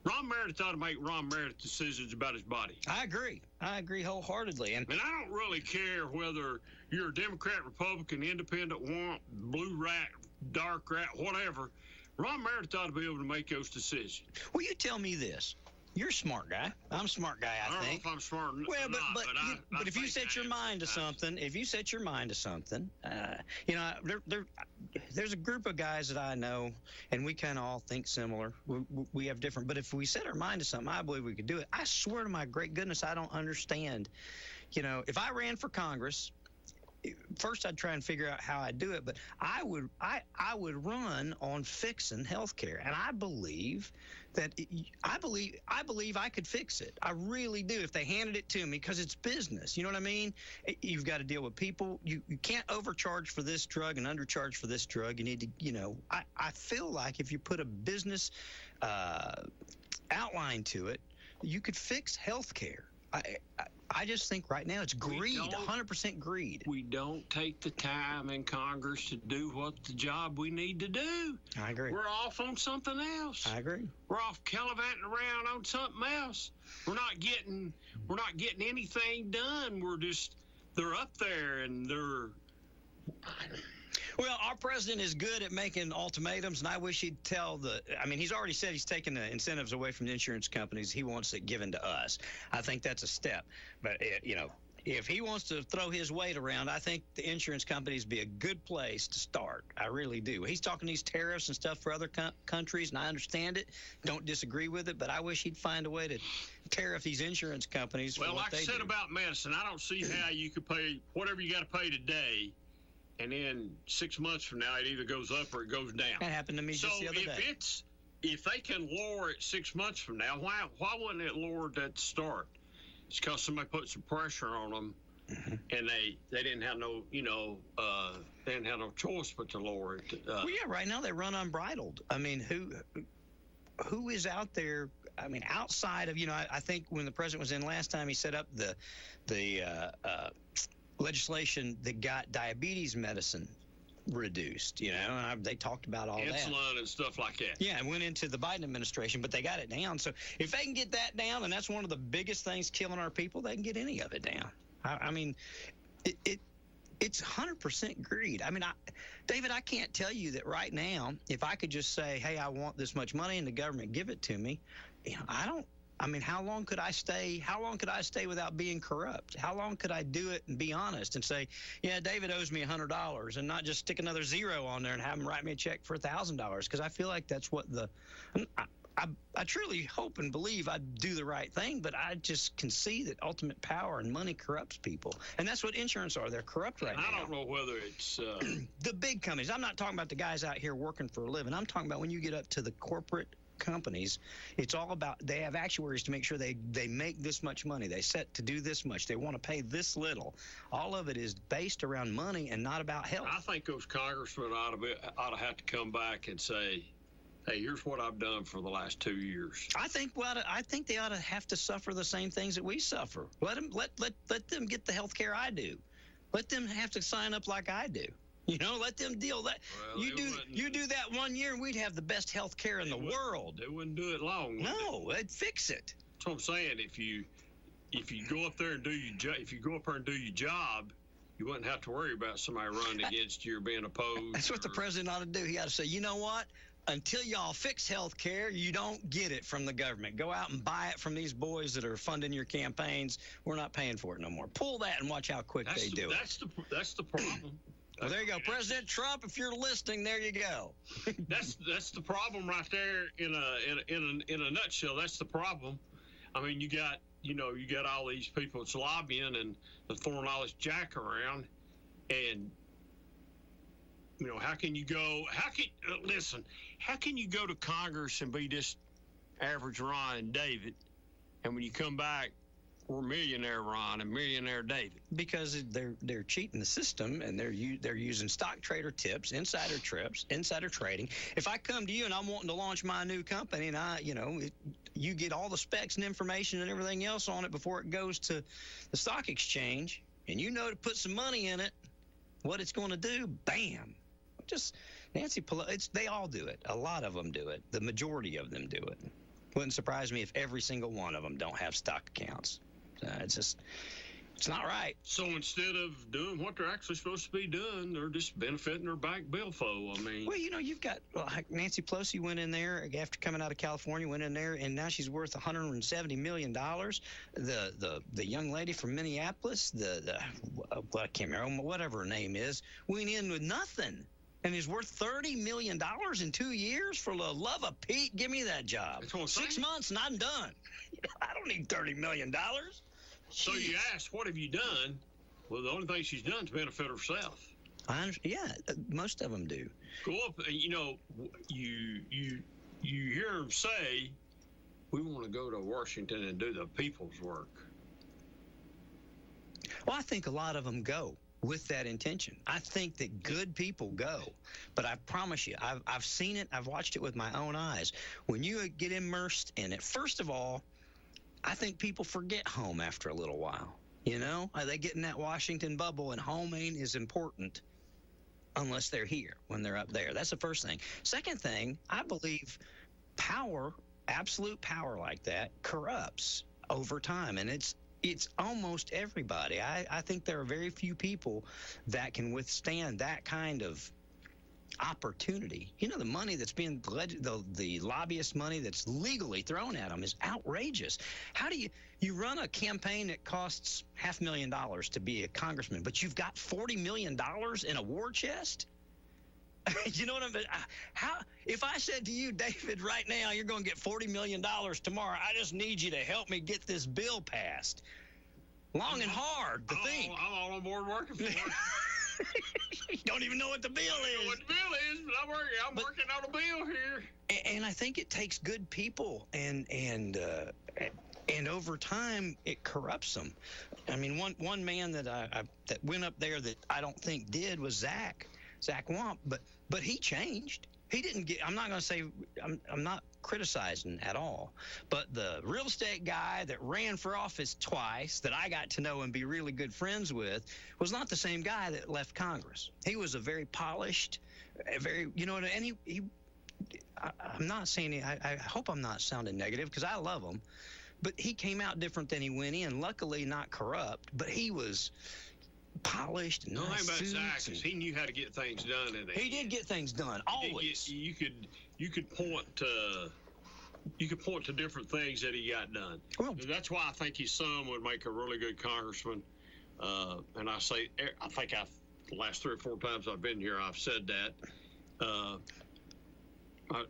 Ron Meredith ought to make Ron Meredith decisions about his body. I agree wholeheartedly. And I don't really care whether you're a Democrat, Republican, Independent, blue rat, dark rat, whatever. Ron Meredith ought to be able to make those decisions. Will you tell me this? You're a smart guy. I'm a smart guy, I think. I don't know if I'm smart or well, not, but if you set your mind to something, there's a group of guys that I know, and we kind of all think similar. We have different, but if we set our mind to something, I believe we could do it. I swear to my great goodness, I don't understand. If I ran for Congress, first I'd try and figure out how I'd do it, but I would run on fixing healthcare, and I believe I could fix it. I really do if they handed it to me, because it's business. You know what I mean? You've got to deal with people. You can't overcharge for this drug and undercharge for this drug. You need to, I feel like if you put a business outline to it, you could fix healthcare. I just think right now it's greed, 100% greed. We don't take the time in Congress to do what the job we need to do. I agree. We're off on something else. I agree. We're off gallivanting around on something else. We're not getting anything done. They're up there and they're. Well, our president is good at making ultimatums, and I wish he'd he's already said he's taking the incentives away from the insurance companies. He wants it given to us. I think that's a step. But, if he wants to throw his weight around, I think the insurance companies be a good place to start. I really do. He's talking these tariffs and stuff for other countries, and I understand it. Don't disagree with it, but I wish he'd find a way to tariff these insurance companies for what they do. Well, like I said about medicine, I don't see how you could pay whatever you got to pay today, and then 6 months from now, it either goes up or it goes down. That happened to me just the other day. So if they can lower it 6 months from now, why wouldn't it lower at the start? It's because somebody put some pressure on them, and they didn't have no they didn't have no choice but to lower it. Well, yeah, right now they run unbridled. I mean, who is out there? I mean, outside of I think when the president was in last time, he set up the legislation that got diabetes medicine reduced, and they talked about all insulin and stuff like that. Yeah, it went into the Biden administration, but they got it down. So if they can get that down, and that's one of the biggest things killing our people, they can get any of it down. I mean, it's 100% greed. I mean, David, I can't tell you that right now, if I could just say, hey, I want this much money and the government give it to me, how long could I stay? How long could I stay without being corrupt? How long could I do it and be honest and say, yeah, David owes me $100, and not just stick another zero on there and have him write me a check for $1,000? Because I feel like that's what I truly hope and believe I do the right thing, but I just can see that ultimate power and money corrupts people. And that's what insurance are. They're corrupt right now. I don't know whether it's the big companies. I'm not talking about the guys out here working for a living. I'm talking about when you get up to the corporate companies, it's all about, they have actuaries to make sure they make this much money. They set to do this much. They want to pay this little. All of it is based around money and not about health. I think those congressmen ought to have to come back and say, hey, here's what I've done for the last 2 years. I think they ought to have to suffer the same things that we suffer. Let them get the health care I do. Let them have to sign up like I do. Let them deal that. Well, you do that 1 year, and we'd have the best health care in the world. They wouldn't do it long. No, they'd fix it. That's what I'm saying. If you go up there and do your job, you wouldn't have to worry about somebody running against you or being opposed. That's what the president ought to do. He ought to say, you know what? Until y'all fix health care, you don't get it from the government. Go out and buy it from these boys that are funding your campaigns. We're not paying for it no more. Pull that and watch how quick they do it. That's the problem. Well, there you go. President Trump, if you're listening, there you go. That's the problem right there in a nutshell. That's the problem. I mean, you got all these people that's lobbying and they're throwing all this jack around, and how can you go to Congress and be just average Ron and David, and when you come back, we're millionaire Ron and millionaire David? Because they're cheating the system, and they're using stock trader tips, insider trading. If I come to you and I'm wanting to launch my new company, and you get all the specs and information and everything else on it before it goes to the stock exchange, and to put some money in it, what it's going to do, bam. Just Nancy Pelosi, they all do it. A lot of them do it. The majority of them do it. Wouldn't surprise me if every single one of them don't have stock accounts. It's not right. So instead of doing what they're actually supposed to be doing, they're just benefiting their back billfold. I mean, well, you've got Nancy Pelosi went in there after coming out of California, went in there, and now she's worth $170 million. The young lady from Minneapolis, I can't remember, whatever her name is, went in with nothing. And is worth $30 million in 2 years. For the love of Pete, give me that job. 6 months and I'm done. I don't need $30 million. So you asked, what have you done? Well, the only thing she's done is benefit herself. Yeah, most of them do. Go up, and you hear them say, we want to go to Washington and do the people's work. Well, I think a lot of them go with that intention. I think that good people go, but I promise you, I've seen it. I've watched it with my own eyes. When you get immersed in it, first of all, I think people forget home after a little while. They get in that Washington bubble, and home ain't as important unless they're here when they're up there. That's the first thing. Second thing, I believe power, absolute power like that, corrupts over time, and it's almost everybody. I think there are very few people that can withstand that kind of opportunity. The money that's being the lobbyist money that's legally thrown at them is outrageous. How do you run a campaign that costs $500,000 to be a congressman, but you've got $40 million in a war chest? You know what I mean? How? If I said to you, David, right now, you're going to get $40 million tomorrow, I just need you to help me get this bill passed. Long and hard to think. I'm all on board working for it. You don't even know what the bill is. I don't know what the bill is, but I'm working on a bill here. And I think it takes good people, and over time it corrupts them. I mean, one man that that went up there that I don't think did was Zach Wamp, but he changed. He didn't get. I'm not going to say. I'm not criticizing at all. But the real estate guy that ran for office twice, that I got to know and be really good friends with, was not the same guy that left Congress. He was a very polished, very, and I'm not saying. I hope I'm not sounding negative, because I love him, but he came out different than he went in. Luckily, not corrupt, but he was polished and nice about suits. Zach, he knew how to get things done. He did get things done, always. You could point to different things that he got done. Well, that's why I think his son would make a really good congressman. And I think the last 3 or 4 times I've been here, I've said that. I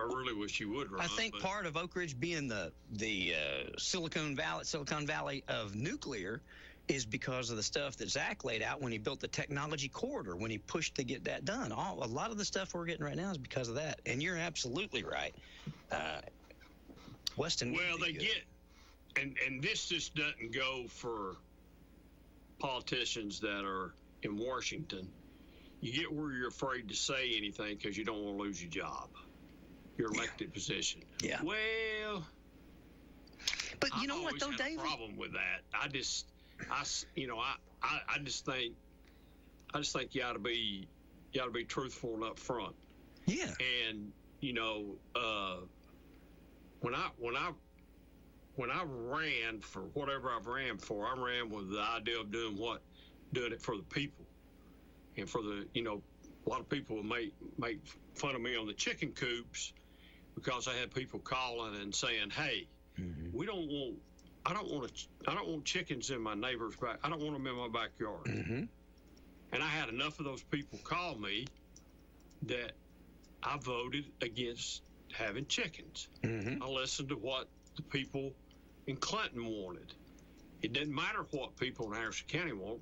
really wish you would, Ron. I think part of Oak Ridge being the Silicon Valley of nuclear is because of the stuff that Zach laid out when he built the technology corridor, when he pushed to get that done. A lot of the stuff we're getting right now is because of that. And you're absolutely right. Weston. Well, they get, and this just doesn't go for politicians that are in Washington. You get where you're afraid to say anything because you don't want to lose your job, your elected position. Yeah. Well, but you know what though, David? I have a problem with that. I just think you ought to be truthful and upfront. Yeah. And when I ran for whatever I've ran for, I ran with the idea of doing it for the people, and for the a lot of people would make fun of me on the chicken coops because I had people calling and saying, "Hey, I don't want chickens in my neighbor's back. I don't want them in my backyard." Mm-hmm. And I had enough of those people call me that I voted against having chickens. Mm-hmm. I listened to what the people in Clinton wanted. It didn't matter what people in Anderson County want.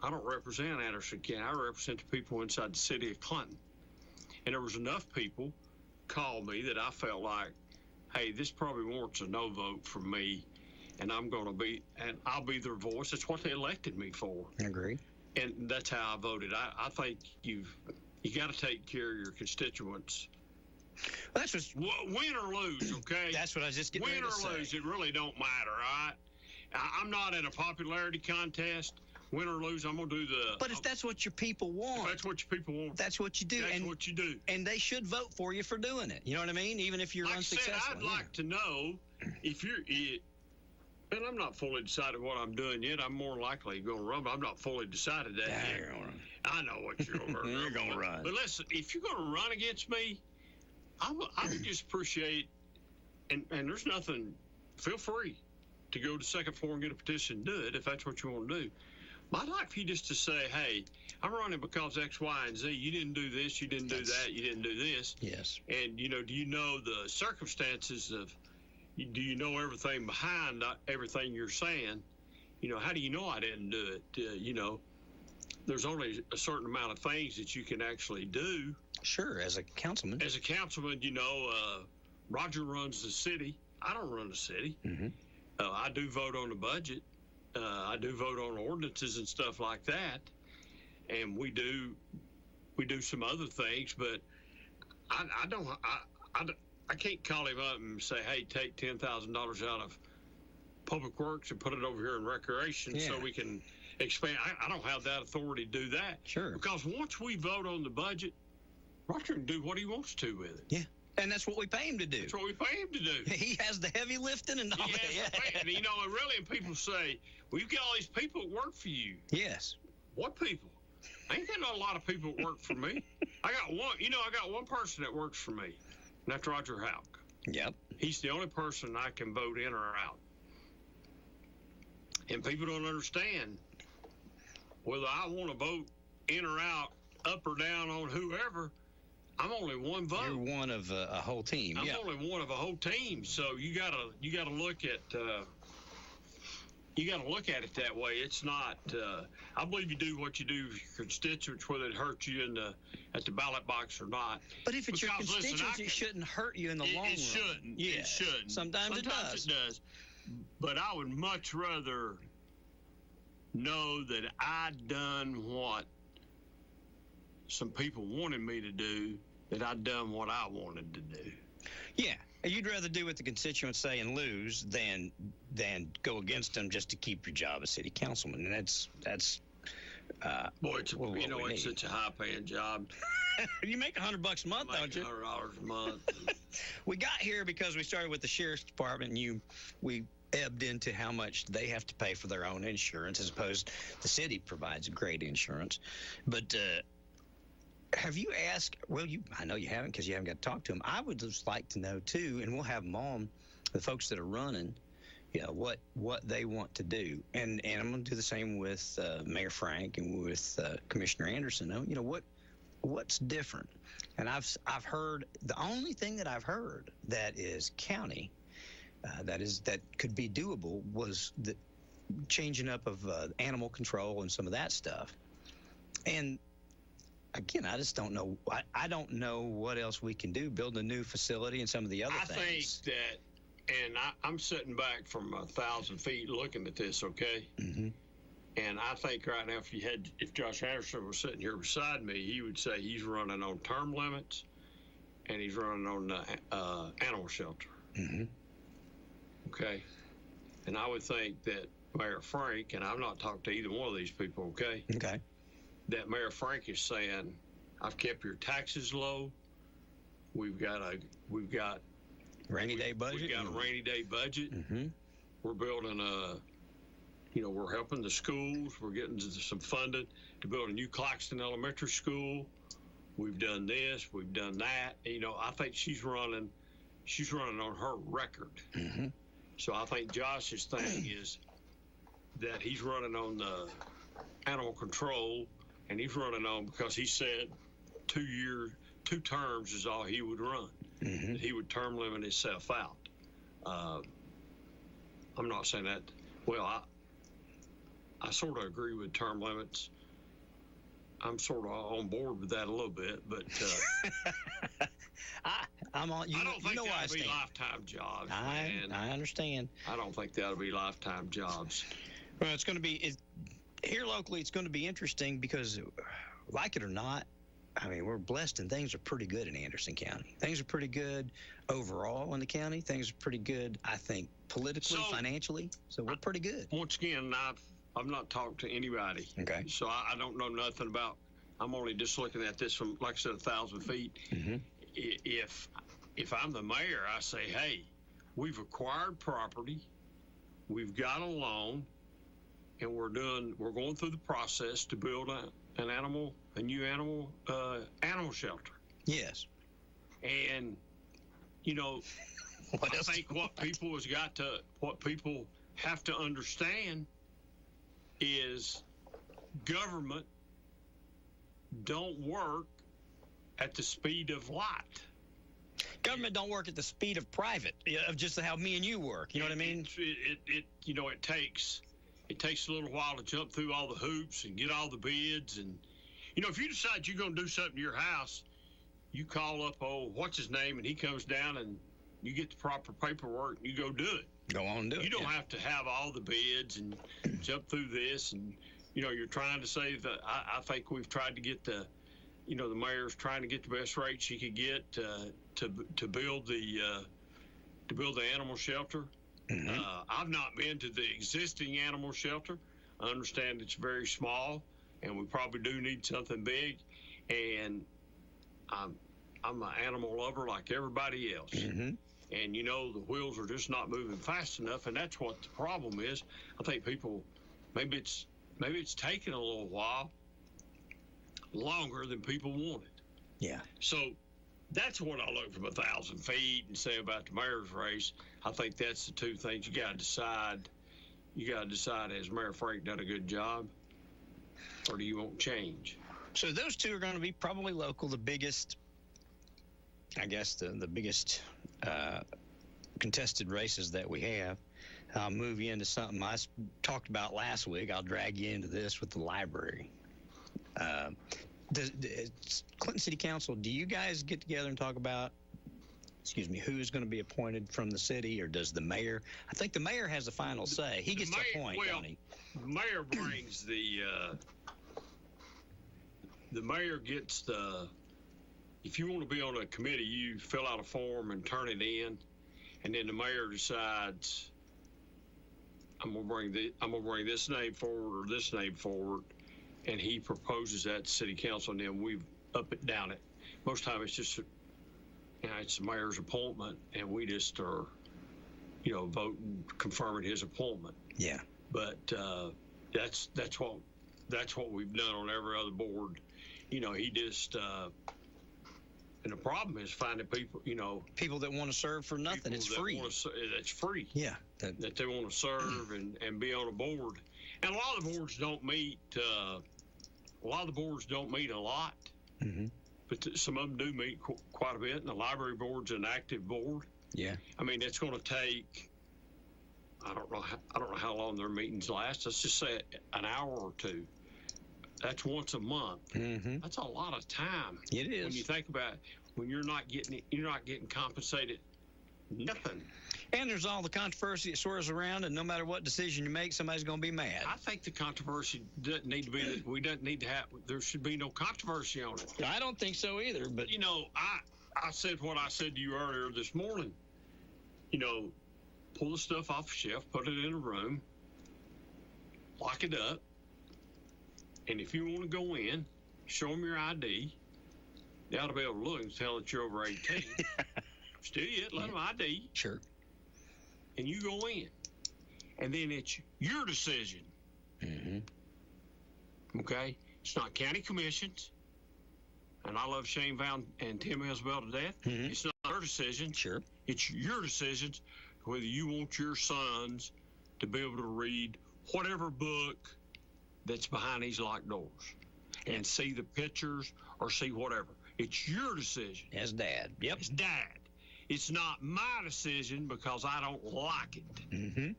I don't represent Anderson County. I represent the people inside the city of Clinton. And there was enough people call me that I felt like, hey, this probably warrants a no vote from me, and I'll be their voice. That's what they elected me for. I agree. And that's how I voted. I think you got to take care of your constituents. Well, that's just win or lose, okay? That's what I was just getting ready to say. Win or lose, it really don't matter, all right? I'm not in a popularity contest. Win or lose, I'm going to do the... But if that's what your people want... If that's what your people want... That's what you do. That's what you do. And they should vote for you for doing it. You know what I mean? Even if you're unsuccessful. I'd like to know if you're... And I'm not fully decided what I'm doing yet. I'm more likely going to run, but I'm not fully decided that yet. I know what you're going to run. You're going to run. But listen, if you're going to run against me, I would just appreciate, and there's nothing, feel free to go to second floor and get a petition and do it if that's what you want to do. But I'd like for you just to say, hey, I'm running because X, Y, and Z. You didn't do this, you didn't do that, you didn't do this. Yes. And, do you know the circumstances of, do you know everything behind everything you're saying? How do you know I didn't do it? There's only a certain amount of things that you can actually do. Sure, as a councilman. As a councilman, Roger runs the city. I don't run the city. Mm-hmm. I do vote on the budget. I do vote on ordinances and stuff like that. And we do some other things, but I can't call him up and say, hey, take $10,000 out of Public Works and put it over here in Recreation so we can expand. I don't have that authority to do that. Sure. Because once we vote on the budget, Roger can do what he wants to with it. Yeah. And that's what we pay him to do. That's what we pay him to do. He has the heavy lifting and all that. And really, and people say, we've got all these people that work for you. Yes. What people? I ain't got a lot of people that work for me. I got one person that works for me, and that's Roger Houck. Yep. He's the only person I can vote in or out. And people don't understand whether I want to vote in or out, up or down on whoever. I'm only one vote. You're one of a whole team. I'm only one of a whole team. So you gotta look at it that way. It's not. I believe you do what you do with your constituents, whether it hurts you at the ballot box or not. But if it's your constituents, it shouldn't hurt you in the long run. It shouldn't. Yeah. It shouldn't. Sometimes it does. But I would much rather know that I'd done what some people wanted me to do, that I'd done what I wanted to do. Yeah. You'd rather do what the constituents say and lose than go against them just to keep your job as city councilman. And that's boy, it's such a high-paying job. You make $100 a month, don't you? $100 a month. We got here because we started with the sheriff's department, and we ebbed into how much they have to pay for their own insurance, as opposed the city provides great insurance. But have you asked? Well, I know you haven't because you haven't got to talk to them. I would just like to know too, and we'll have them on, the folks that are running, what they want to do, and I'm going to do the same with Mayor Frank and with Commissioner Anderson. What's different? And I've heard, the only thing that I've heard that is county that could be doable was the changing up of animal control and some of that stuff. And again, I just don't know. I don't know what else we can do. Build a new facility and some of the other things. I think that, and I'm sitting back from 1,000 feet looking at this, okay? Mm-hmm. And I think right now, if Josh Anderson was sitting here beside me, he would say he's running on term limits, and he's running on animal shelter. Mm-hmm. Okay, and I would think that Mayor Frank, and I've not talked to either one of these people, okay? Okay. That Mayor Frank is saying, I've kept your taxes low. We've got rainy day budget. We've got a rainy day budget. Mm-hmm. We're building we're helping the schools. We're getting some funding to build a new Claxton Elementary School. We've done this. We've done that. I think she's running on her record. Mm-hmm. So I think Josh's thing is that he's running on the animal control, and he's running on because he said 2 terms is all he would run. Mm-hmm. He would term limit himself out. I'm not saying that. Well, I sort of agree with term limits. I'm sort of on board with that a little bit, but I'm on. I don't think that'll be lifetime jobs. I understand. I don't think that'll be lifetime jobs. Well, it's going to be here locally. It's going to be interesting because, like it or not, I mean, we're blessed and things are pretty good in Anderson County. Things are pretty good overall in the county. Things are pretty good, I think, politically, financially. So we're pretty good. Once again, I've not talked to anybody. Okay. So I don't know nothing about. I'm only just looking at this from, like I said, 1,000 feet. Mm-hmm. If I'm the mayor, I say, hey, we've acquired property. we've got a loan, and we're going through the process to build a new animal shelter. Yes. And, you know, I think what people have to understand is government don't work at the speed of light. Government don't work at the speed of private, of just how me and you work. You know what I mean? It takes a little while to jump through all the hoops and get all the bids. And, you know, if you decide you're going to do something to your house, you call up, what's his name, and he comes down and you get the proper paperwork and you go do it. Go on and do it. You don't have to have all the bids and jump through this. And, you know, you're trying to say that I think we've tried to get the mayor's trying to get the best rates he could get to build the animal shelter. Mm-hmm. I've not been to the existing animal shelter. I understand it's very small, and we probably do need something big. And I'm an animal lover like everybody else. Mm-hmm. And, you know, the wheels are just not moving fast enough, and that's what the problem is. I think people, maybe it's taking a little while longer than people wanted. Yeah. So that's what I look from 1,000 feet and say about the mayor's race. I think that's the two things you got to decide. You got to decide, has Mayor Frank done a good job, or do you want change? So those two are going to be probably local. The biggest, I guess, the biggest contested races that we have. I'll move you into something I talked about last week. I'll drag you into this with the library. Clinton City Council, do you guys get together and talk about, who's going to be appointed from the city, or does the mayor? I think the mayor has the final say. He gets to appoint, don't he? The mayor brings the mayor gets if you want to be on a committee, you fill out a form and turn it in, and then the mayor decides, I'm gonna bring this name forward or this name forward, and he proposes that to city council, and then we up it, down it. Most time it's just, it's the mayor's appointment, and we just are, voting, confirming his appointment. Yeah. But that's what we've done on every other board. He just, and the problem is finding people, people that want to serve for nothing. It's free. It's free. Yeah. That they want to serve and be on a board. And a lot of the boards don't meet. A lot of the boards don't meet a lot. Mm-hmm. But some of them do meet quite a bit. And the library board's an active board. Yeah. I mean, it's going to take. I don't know how long their meetings last. Let's just say an hour or two. That's once a month. Mm-hmm. That's a lot of time. It is. When you think about it, when you're not getting compensated, nothing. And there's all the controversy that swirls around, and no matter what decision you make, somebody's going to be mad. I think the controversy doesn't need to be that we don't need to have. There should be no controversy on it. I don't think so either. But I said what I said to you earlier this morning. Pull the stuff off the shelf, put it in a room, lock it up. And if you want to go in, show them your ID. They ought to be able to look and tell that you're over 18. Still yet, let them ID. Sure. And you go in. And then it's your decision. Mm-hmm. Okay? It's not county commissions. And I love Shane Vaughn and Tim Isbell to death. Mm-hmm. It's not their decision. Sure. It's your decisions whether you want your sons to be able to read whatever book that's behind these locked doors and see the pictures or see whatever. It's your decision. As dad. Yep. It's dad. It's not my decision because I don't like it. Mm-hmm.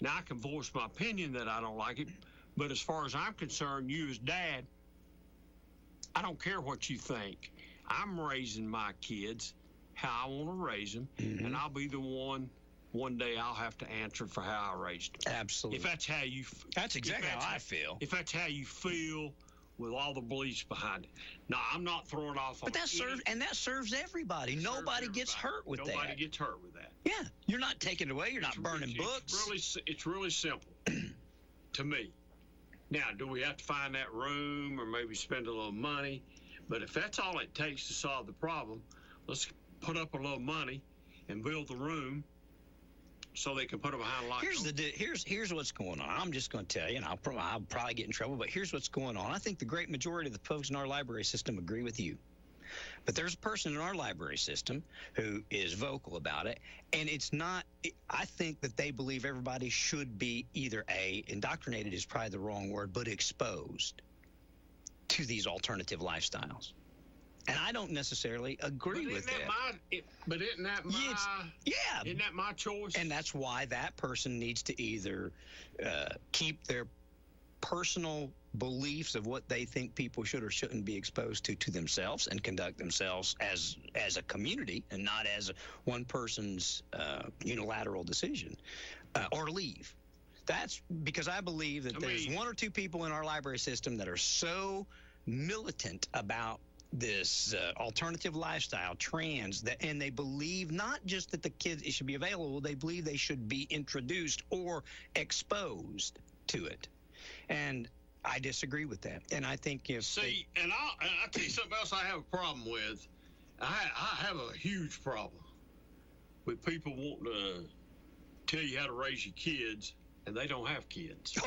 Now, I can voice my opinion that I don't like it, but as far as I'm concerned, you as dad, I don't care what you think. I'm raising my kids how I want to raise them, mm-hmm. and I'll be the one day I'll have to answer for how I raised them. Absolutely. If that's how you... That's exactly how I feel. If that's how you feel with all the beliefs behind it. Now, I'm not throwing off... But that serves everybody. Nobody gets hurt with that. Nobody gets hurt with that. Yeah. You're not taking it away. You're not burning books. It's really simple to me. Now, do we have to find that room or maybe spend a little money? But if that's all it takes to solve the problem, let's put up a little money and build the room, so they can put them behind locked doors. Here's what's going on. I'm just going to tell you, and I'll probably get in trouble, but here's what's going on. I think the great majority of the folks in our library system agree with you. But there's a person in our library system who is vocal about it, and it's not – I think that they believe everybody should be either indoctrinated is probably the wrong word, but exposed to these alternative lifestyles. And I don't necessarily agree with that. But isn't that isn't that my choice? And that's why that person needs to either keep their personal beliefs of what they think people should or shouldn't be exposed to themselves and conduct themselves as a community and not as one person's unilateral decision, or leave. That's because I believe that there's one or two people in our library system that are so militant about this alternative lifestyle, trans, and they believe not just that the kids it should be available, they believe they should be introduced or exposed to it. And I disagree with that. And I think and I'll tell you something else I have a problem with. I have a huge problem with people wanting to tell you how to raise your kids, and they don't have kids.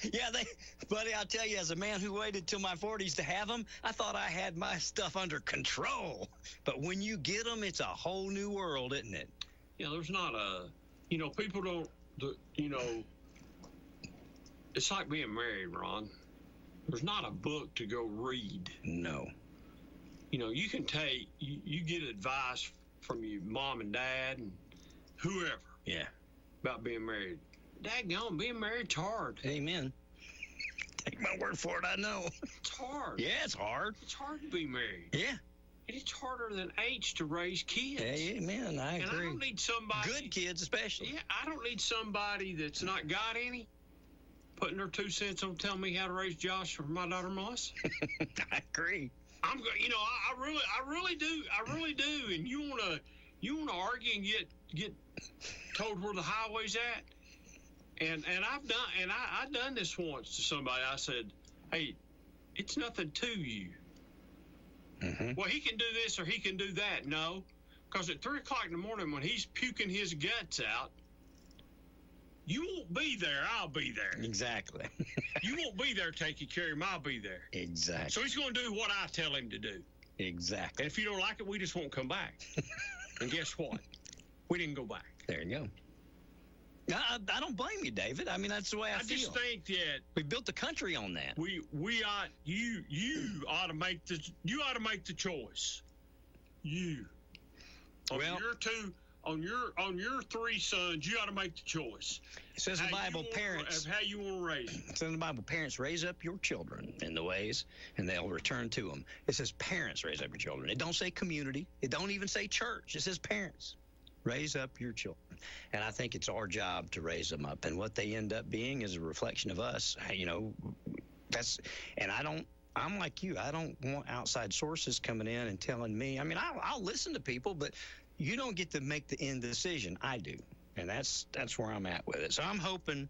Yeah, buddy, I'll tell you, as a man who waited till my 40s to have them, I thought I had my stuff under control. But when you get them, it's a whole new world, isn't it? Yeah, there's not people don't, it's like being married, Ron. There's not a book to go read. No. You can you get advice from your mom and dad and whoever. Yeah. About being married. Daggone, being married's hard. Amen. Take my word for it, I know. It's hard. Yeah, it's hard. It's hard to be married. Yeah. And it's harder than H to raise kids. Amen, I agree. And I don't need somebody... Good kids, especially. Yeah, I don't need somebody that's not got any putting their 2 cents on telling me how to raise Josh or my daughter Moss. I agree. I really do. I really do. And you wanna argue and get told where the highway's at? And I've done this once to somebody. I said, hey, it's nothing to you. Mm-hmm. Well, he can do this or he can do that. No, because at 3 o'clock in the morning when he's puking his guts out, you won't be there. I'll be there. Exactly. You won't be there taking care of him. I'll be there. Exactly. So he's going to do what I tell him to do. Exactly. And if you don't like it, we just won't come back. And guess what? We didn't go back. There you go. I don't blame you, David. I mean, that's the way I feel. I just think that we built the country on that. You ought to make the choice. You. On your 3 sons, you ought to make the choice. It says in the Bible, parents. How you want to raise them. It says in the Bible, parents raise up your children in the ways, and they'll return to them. It says parents raise up your children. It don't say community. It don't even say church. It says parents. Raise up your children. And I think it's our job to raise them up. And what they end up being is a reflection of us. I'm like you. I don't want outside sources coming in and telling me. I mean, I'll listen to people, but you don't get to make the end decision. I do. And that's where I'm at with it. So I'm hoping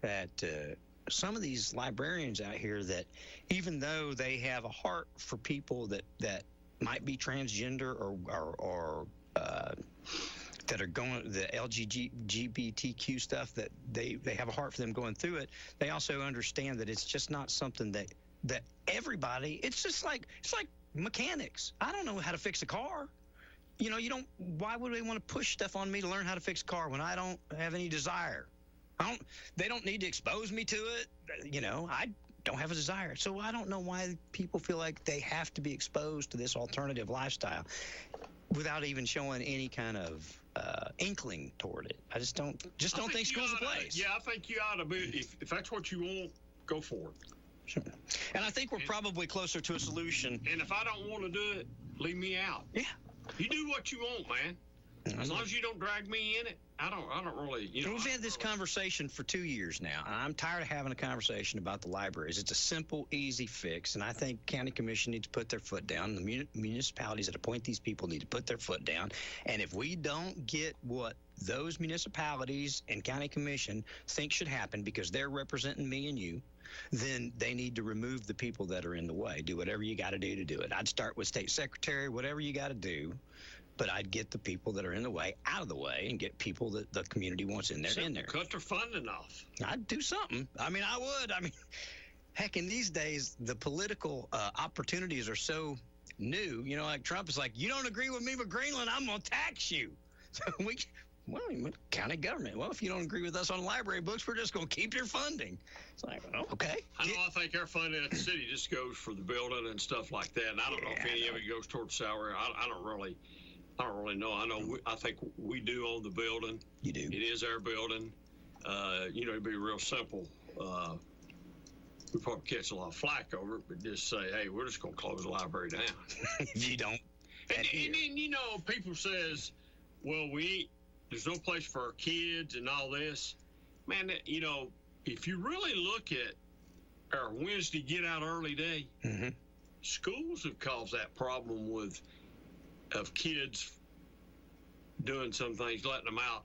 that some of these librarians out here that even though they have a heart for people that might be transgender or that are going the LGBTQ stuff, that they have a heart for them going through it. They also understand that it's just not something that everybody. It's like mechanics. I don't know how to fix a car. Why would they want to push stuff on me to learn how to fix a car when I don't have any desire? They don't need to expose me to it. I don't have a desire. So I don't know why people feel like they have to be exposed to this alternative lifestyle without even showing any kind of inkling toward it. I just don't think school's a place. Yeah, I think you ought to be. If that's what you want, go for it. Sure. And I think we're probably closer to a solution. And if I don't want to do it, leave me out. Yeah. You do what you want, man. As long as you don't drag me in it, I don't really. We've had this conversation for 2 years now, and I'm tired of having a conversation about the libraries. It's a simple, easy fix, and I think county commission needs to put their foot down. The municipalities that appoint these people need to put their foot down. And if we don't get what those municipalities and county commission think should happen because they're representing me and you, then they need to remove the people that are in the way. Do whatever you got to do. I'd start with state secretary, whatever you got to do. but I'd get the people that are in the way out of the way and get people that the community wants in there in there. Cut their funding off. I'd do something. I mean, I would. I mean, heck, in these days, the political opportunities are so new. You know, like Trump is like, you don't agree with me with Greenland, I'm going to tax you. So county government. Well, if you don't agree with us on library books, we're just going to keep your funding. It's like, oh, okay. I think our funding at the city just goes for the building and stuff like that. And I don't know if any of it goes towards salary. I don't really know. I think we do own the building. You do. It is our building. It'd be real simple. We probably catch a lot of flack over it, but just say, hey, we're just going to close the library down. If you don't. And then, people says, well, there's no place for our kids and all this. Man, if you really look at our Wednesday get out early day, schools have caused that problem of kids doing some things, letting them out.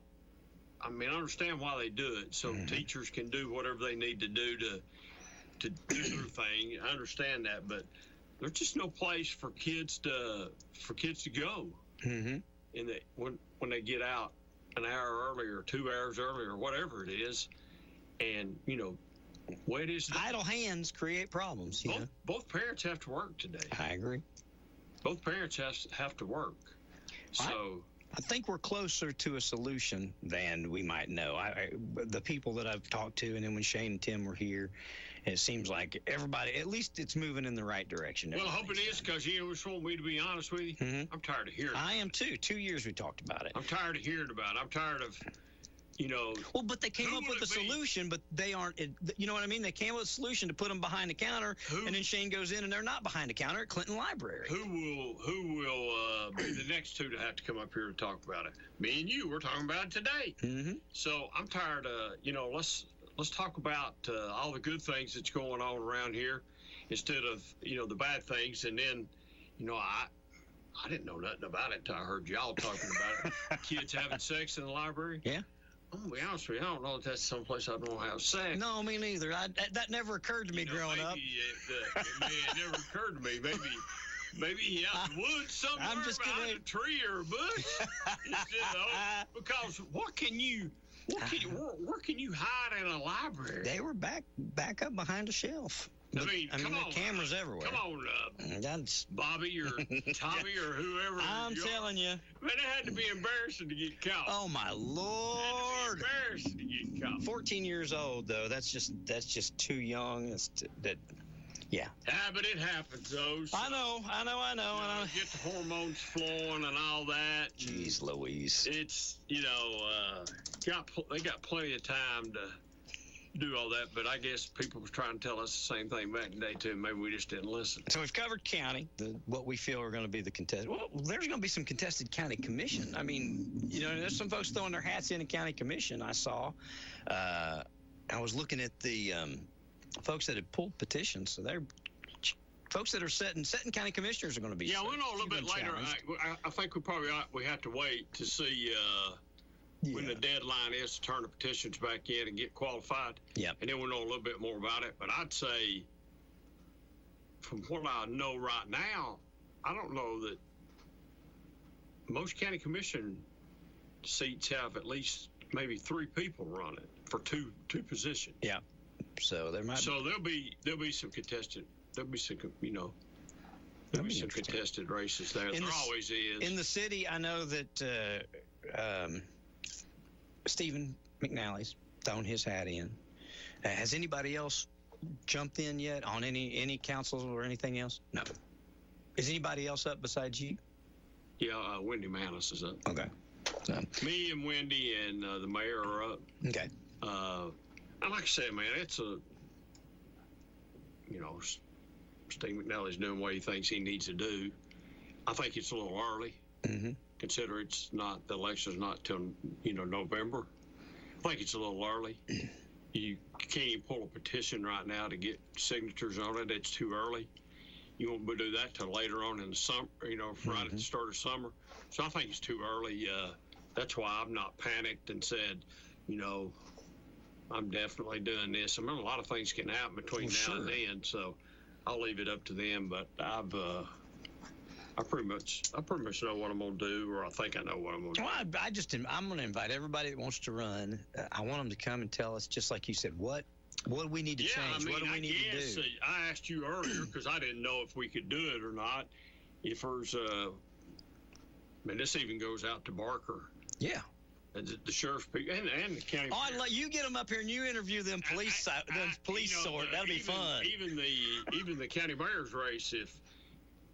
I mean, I understand why they do it, so teachers can do whatever they need to do to do their thing. I understand that, but there's just no place for kids to go. When they get out an hour earlier, 2 hours earlier, whatever it is, and way it is. Idle hands create problems. Both parents have to work today. I agree. Both parents have to work. So I think we're closer to a solution than we might know. The people that I've talked to, and then when Shane and Tim were here, it seems like everybody, at least it's moving in the right direction. Well, I hope it is, because you just want me to be honest with you. I'm tired of hearing about it. I am too. 2 years we talked about it. I'm tired of hearing about it. I'm tired of, Well, but they came up with a solution, but they aren't, you know what I mean? They came up with a solution to put them behind the counter, and then Shane goes in and they're not behind the counter at Clinton Library. Who will be the next two to have to come up here and talk about it? Me and you, we're talking about it today. So I'm tired of, let's talk about all the good things that's going on around here instead of, the bad things. And then, I didn't know nothing about it until I heard y'all talking about it. Kids having sex in the library. Yeah. I'm going to be honest with you, I don't know if that's someplace I don't have sex. No, me neither. That never occurred to me growing up. It never occurred to me. Maybe out in the woods somewhere behind a tree or a bush. Because where can you hide in a library? They were back up behind a shelf. I mean, there are cameras everywhere. Come on, Bobby or Tommy or whoever. I'm telling you. Man, it had to be embarrassing to get caught. Oh, my Lord. It had to be embarrassing to get caught. 14 years old, though. That's just too young. Yeah. But it happens, though. So, I know. Get the hormones flowing and all that. Jeez Louise. It's, they got plenty of time to do all that, but I guess people was trying to tell us the same thing back in the day, too. Maybe we just didn't listen. So we've covered county, what we feel are going to be the contested. Well, there's going to be some contested county commission. I mean, there's some folks throwing their hats in a county commission. I saw. I was looking at the folks that had pulled petitions. So they're folks that are setting county commissioners are going to be. Yeah, we'll know a little bit later. I think we have to wait to see when the deadline is to turn the petitions back in and get qualified. Yeah. And then we'll know a little bit more about it. But I'd say, from what I know right now, I don't know that most county commission seats have at least maybe 3 people running for two positions. Yeah. So there might. So there'll be some contested. There'll be some some contested races there. There always is. In the city, I know that Stephen McNally's thrown his hat in. Has anybody else jumped in yet on any councils or anything else? No. Is anybody else up besides you? Yeah, Wendy Manis is up. Okay. So. Me and Wendy and the mayor are up. Okay. And like I said, man, it's Steve McNally's doing what he thinks he needs to do. I think it's a little early. Consider the election's not till November. I think it's a little early. You can't even pull a petition right now to get signatures on it. It's too early. You won't do that till later on in the summer, right at the start of summer. So I think it's too early. That's why I've not panicked and said, I'm definitely doing this. I mean, a lot of things can happen between now and then, so I'll leave it up to them. But I pretty much know what I'm going to do, or I think I know what I'm going to do. Well, I'm going to invite everybody that wants to run. I want them to come and tell us, just like you said, what do we need to change? What do we need to do? I asked you earlier because I didn't know if we could do it or not. If there's this even goes out to Barker. Yeah. The sheriff's people and the county. Oh, you get them up here and you interview them police sort. That'll be fun. Even the county mayor's race, if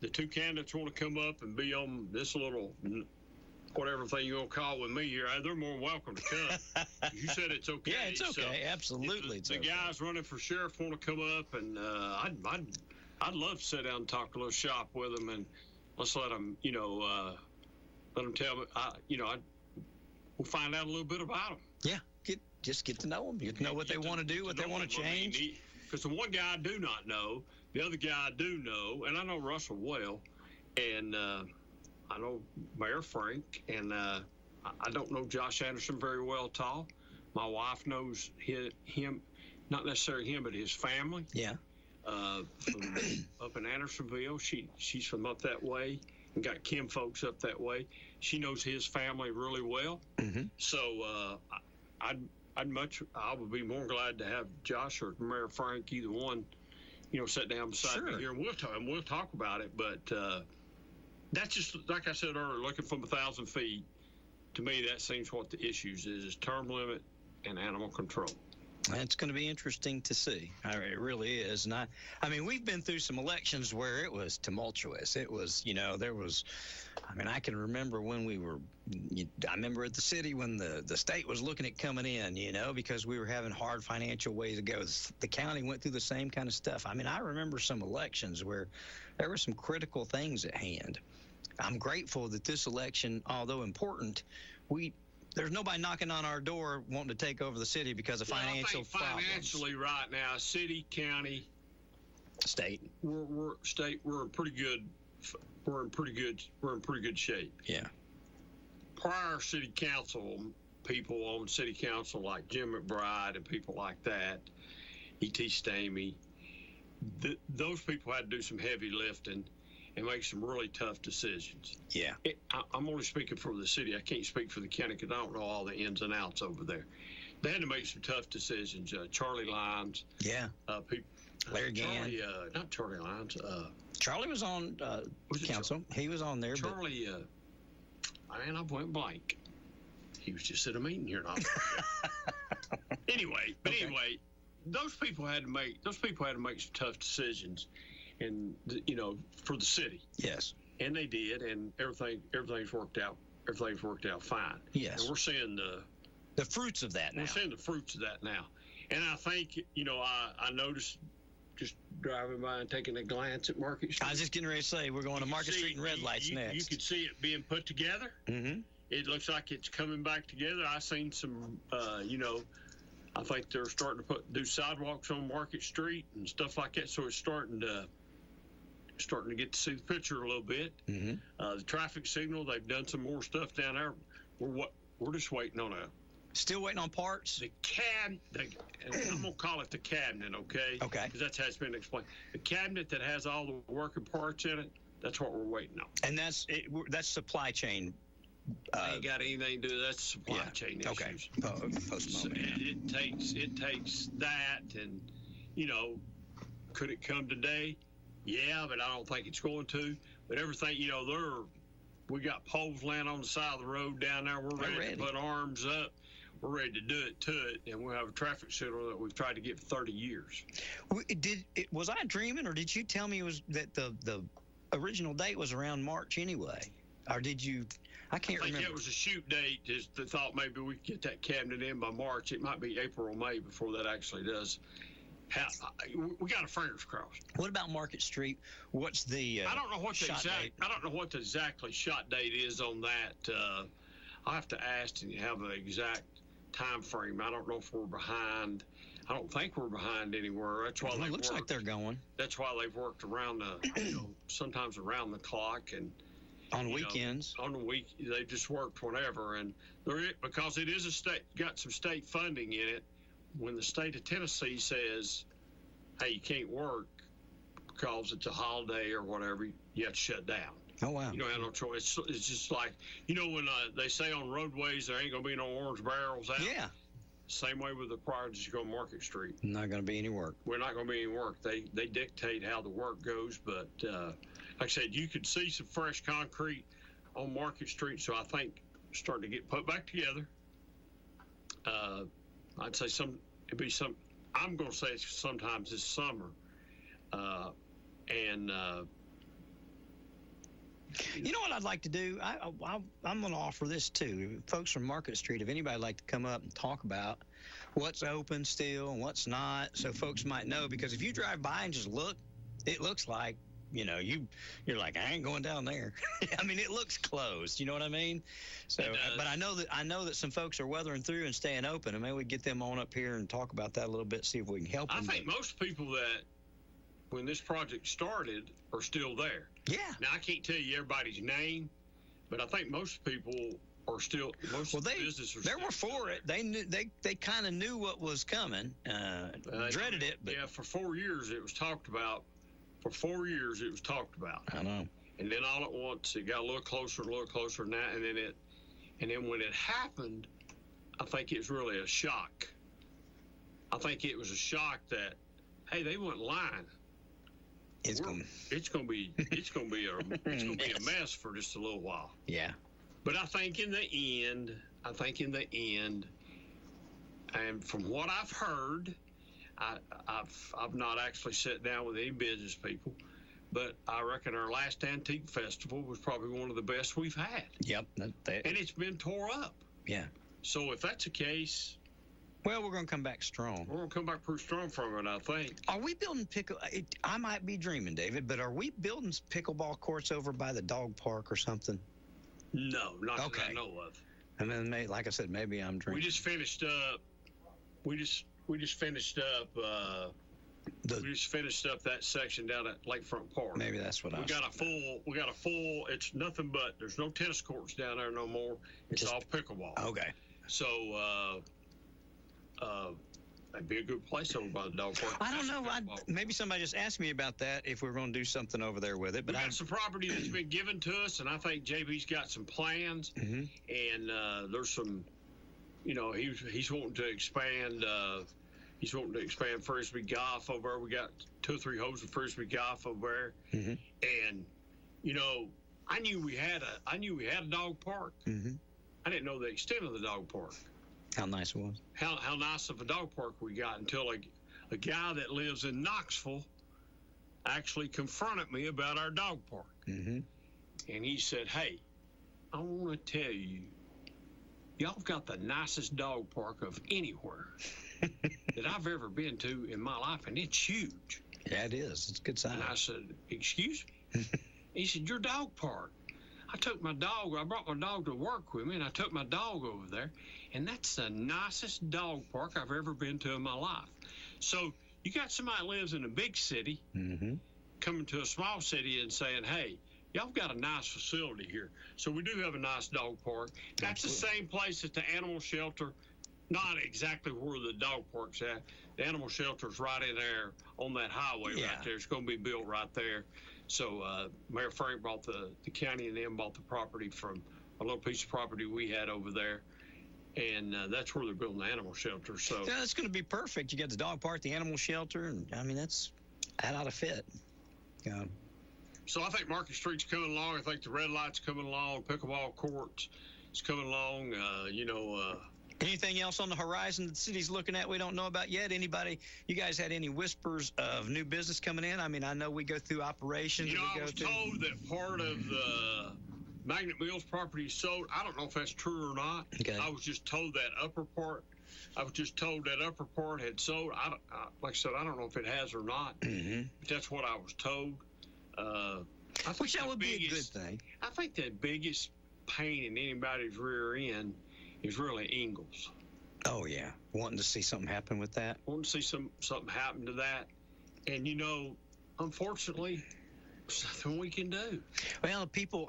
the two candidates want to come up and be on this little whatever thing you're going to call with me here, they're more than welcome to come. You said it's okay. Yeah, it's okay. So absolutely. If the guys running for sheriff want to come up, and I'd love to sit down and talk a little shop with them, and let's let them, let them tell me, we'll find out a little bit about them. Yeah, get to know them. Get to know what they want to do, what they want to change. Because the one guy I do not know, the other guy I do know, and I know Russell well, and I know Mayor Frank, and I don't know Josh Anderson very well at all. My wife knows him, not necessarily him, but his family. Yeah. From up in Andersonville. She's from up that way, and got Kim folks up that way. She knows his family really well. Mm-hmm. So I would be more glad to have Josh or Mayor Frank, either one, sit down beside me here, and we'll talk about it. But that's just, like I said earlier, looking from 1,000 feet. To me, that seems what the issues is term limit and animal control. It's going to be interesting to see. It really is. And I mean, we've been through some elections where it was tumultuous. It was, I can remember when I remember at the city when the state was looking at coming in, because we were having hard financial ways to go. The county went through the same kind of stuff. I mean, I remember some elections where there were some critical things at hand. I'm grateful that this election, although important, there's nobody knocking on our door wanting to take over the city because of financial problems. Financially, right now, city, county, state, we're in pretty good. We're in pretty good shape. Yeah. Prior city council people on city council like Jim McBride and people like that, E.T. Stamey, those people had to do some heavy lifting and make some really tough decisions. Yeah. I'm only speaking for the city. I can't speak for the county because I don't know all the ins and outs over there. They had to make some tough decisions. Charlie Lyons. Yeah. Larry Gann. Not Charlie Lyons. Charlie was on council. He was on there. Charlie, I went blank. He was just at a meeting here. Anyway, those people had to make some tough decisions. And for the city. Yes. And they did, and everything's worked out. Everything's worked out fine. Yes. And we're seeing the fruits of that now. We're seeing the fruits of that now. And I think I noticed just driving by and taking a glance at Market Street. I was just getting ready to say we're going to Market Street and red lights next. You could see it being put together. Mm-hmm. It looks like it's coming back together. I seen some I think they're starting to do sidewalks on Market Street and stuff like that. So it's starting to get to see the picture a little bit. Mm-hmm. The traffic signal, they've done some more stuff down there. We're just waiting on still waiting on parts. And I'm gonna call it the cabinet, okay? Okay. Because that's how it's been explained. The cabinet that has all the working parts in it. That's what we're waiting on. And that's supply chain. Ain't got anything to do with that supply chain issues. Okay. Postponement. It takes that, and could it come today? Yeah, but I don't think it's going to. But everything, we got poles laying on the side of the road down there. We're ready to put arms up. We're ready to do it to it, and we'll have a traffic signal that we've tried to get for 30 years. Was I dreaming, or did you tell me that the original date was around March anyway? Or did you? I can't remember. I think it was a shoot date. Just the thought maybe we could get that cabinet in by March. It might be April or May before that actually does. We got our fingers crossed. What about Market Street? What's the I don't know what shot date? I don't know what the exactly shot date is on that. I'll have to ask and have an exact time frame. I don't know if we're behind. I don't think we're behind anywhere. That's why it looks like they're going. That's why they've worked around sometimes around the clock and on weekends. On the week, they just worked whenever, and because it is a state, got some state funding in it. When the state of Tennessee says, "Hey, you can't work because it's a holiday or whatever," you have to shut down. Oh, wow. You don't have no choice. It's just like, when they say on roadways there ain't going to be no orange barrels out. Yeah. Same way with the projects you go on Market Street. Not going to be any work. We're not going to be any work. They dictate how the work goes, but like I said, you could see some fresh concrete on Market Street, so I think starting to get put back together. I'd say I'm going to say it's sometimes this summer. You know what I'd like to do? I'm going to offer this too. Folks from Market Street, if anybody would like to come up and talk about what's open still and what's not, so folks might know, because if you drive by and just look, it looks like, you're like, I ain't going down there. I mean, it looks closed. You know what I mean? So, but I know that some folks are weathering through and staying open, and maybe we get them on up here and talk about that a little bit, see if we can help them. I think most people that, when this project started, are still there. Yeah. Now, I can't tell you everybody's name, but I think most people are still, businesses they were for it. They knew, they kind of knew what was coming, dreaded it. But yeah, for 4 years it was talked about. I know. And then all at once it got a little closer than that, and then when it happened, I think it was really a shock. I think it was a shock that, hey, they weren't lying. It's gonna be a mess for just a little while. Yeah. But I think in the end, and from what I've heard, I've not actually sat down with any business people, but I reckon our last antique festival was probably one of the best we've had. Yep. And it's been tore up. Yeah. So if that's the case, well, we're going to come back strong. We're going to come back pretty strong from it, I think. Are we building I might be dreaming, David, but are we building pickleball courts over by the dog park or something? No, not that I know of. And then, like I said, maybe I'm dreaming. We just finished up. We just finished up that section down at Lakefront Park. Maybe that's what we got a full. It's nothing but there's no tennis courts down there no more. It's all pickleball. Okay. So that'd be a good place over by the dog park. I don't know. Maybe somebody just asked me about that, if we're going to do something over there with it. But we got some property that's been given to us, and I think JB's got some plans. Mm-hmm. And there's some, he's wanting to expand. He's wanting to expand Frisbee golf over there. We got 2 or 3 holes of Frisbee golf over there. Mm-hmm. And I knew we had a dog park. Mm-hmm. I didn't know the extent of the dog park. How nice it was. How nice of a dog park we got, until a guy that lives in Knoxville actually confronted me about our dog park. Mm-hmm. And he said, hey, I want to tell you, y'all got the nicest dog park of anywhere that I've ever been to in my life, and it's huge. Yeah, it is. It's a good size. And I said, excuse me? He said, your dog park. I brought my dog to work with me, and I took my dog over there, and that's the nicest dog park I've ever been to in my life. So you got somebody that lives in a big city mm-hmm. coming to a small city and saying, hey, y'all got a nice facility here. So we do have a nice dog park. That's Absolutely. The same place as the animal shelter, not exactly where the dog park's at. The animal shelter's right in there on that highway right there. It's going to be built right there. So Mayor Frank bought the county and them bought the property from a little piece of property we had over there. And that's where they're building the animal shelter. So yeah, that's going to be perfect. You got the dog park, the animal shelter, and I mean, that ought to fit. Yeah. So I think Market Street's coming along. I think the red light's coming along. Pickleball courts is coming along. Anything else on the horizon that the city's looking at we don't know about yet? Anybody, you guys had any whispers of new business coming in? I mean, I know we go through operations. I was told that part of the Magnet Mills property is sold. I don't know if that's true or not. Okay. I was just told that upper part had sold. Like I said, I don't know if it has or not. Mm-hmm. But that's what I was told. Which that would be a good thing. I think the biggest pain in anybody's rear end is really Ingalls. Oh, yeah. Wanting to see something happen with that. Wanting to see something happen to that. And, unfortunately, there's nothing we can do. Well, people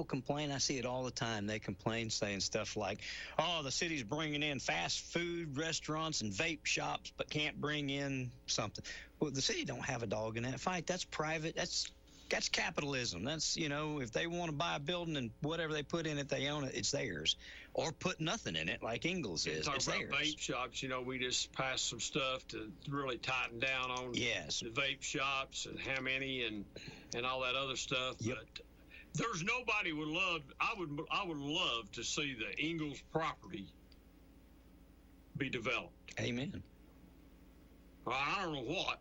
complain. I see it all the time. They complain saying stuff like, oh, the city's bringing in fast food restaurants and vape shops but can't bring in something. Well, the city don't have a dog in that fight. That's private. That's that's capitalism. That's, if they want to buy a building and whatever they put in it, they own it, it's theirs. Or put nothing in it like Ingalls is. Talk it's about theirs. Vape shops, we just passed some stuff to really tighten down on the vape shops and how many and all that other stuff. Yep. But there's nobody would love. I would love to see the Ingalls property be developed. Amen. Well, I don't know what.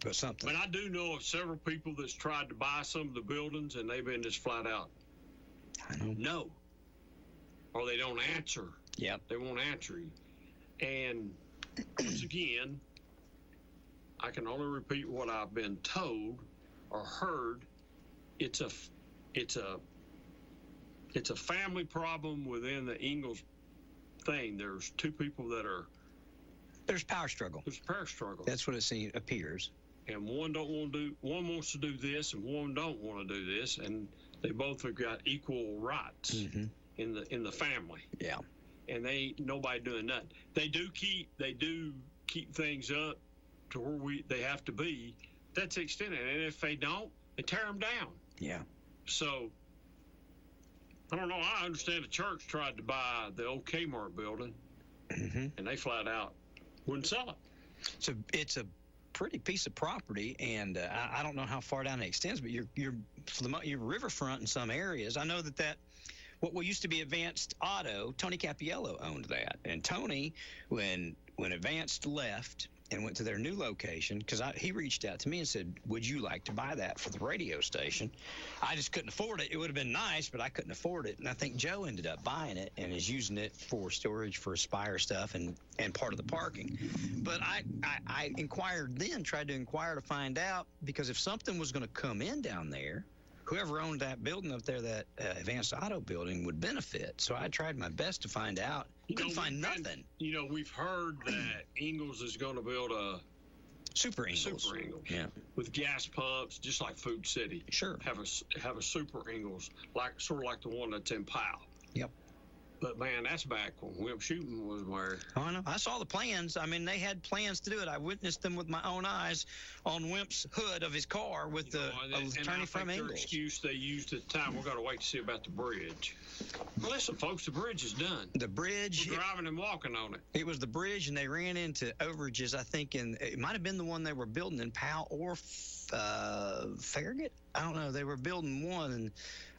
But something. But I do know of several people that's tried to buy some of the buildings and they've been just flat out. I know. No. Or they don't answer. Yep. They won't answer you. And once again, I can only repeat what I've been told or heard. It's a family problem within the Ingalls thing. There's two people that are. There's power struggle. There's power struggle. That's what it appears. And one wants to do this, and one don't want to do this, and they both have got equal rights in the family. Yeah. And nobody doing nothing. They do keep things up to where they have to be. That's the extent of it. And if they don't, they tear them down. Yeah. So I don't know. I understand the church tried to buy the old Kmart building, and they flat out wouldn't sell it. So it's a pretty piece of property, and I don't know how far down it extends, but you're riverfront in some areas. I know that what used to be Advanced Auto, Tony Cappiello owned that, and Tony, when Advanced left and went to their new location, because he reached out to me and said, would you like to buy that for the radio station? I just couldn't afford it. It would have been nice, but I couldn't afford it. And I think Joe ended up buying it and is using it for storage for Aspire stuff and part of the parking. But I tried to inquire to find out, because if something was going to come in down there, whoever owned that building up there, that Advanced Auto building, would benefit. So I tried my best to find out. Couldn't find nothing. We've heard that Ingalls is going to build a Super Ingalls. Yeah. With gas pumps, just like Food City. Sure. Have a Super Ingalls, sort of like the one that's in Powell. Yep. But, man, that's back when Wimp Shooting was where. Oh, I know. I saw the plans. I mean, they had plans to do it. I witnessed them with my own eyes on Wimp's hood of his car with the attorney from Ingalls. Their excuse they used at the time, we're going to wait to see about the bridge. Well, listen, folks, the bridge is done. The bridge. We're driving and walking on it. It was the bridge, and they ran into overages, I think, and it might have been the one they were building in Powell or Farragut. I don't know. They were building one, and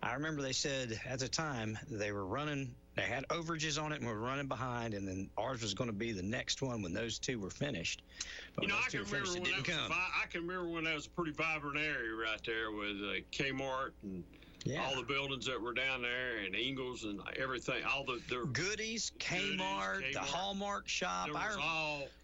I remember they said at the time they were running. They had overages on it and were running behind, and then ours was going to be the next one when those two were finished. But I can remember when that was a pretty vibrant area right there with Kmart and all the buildings that were down there, and Ingalls and everything. All the Goodies, Kmart, the Hallmark shop.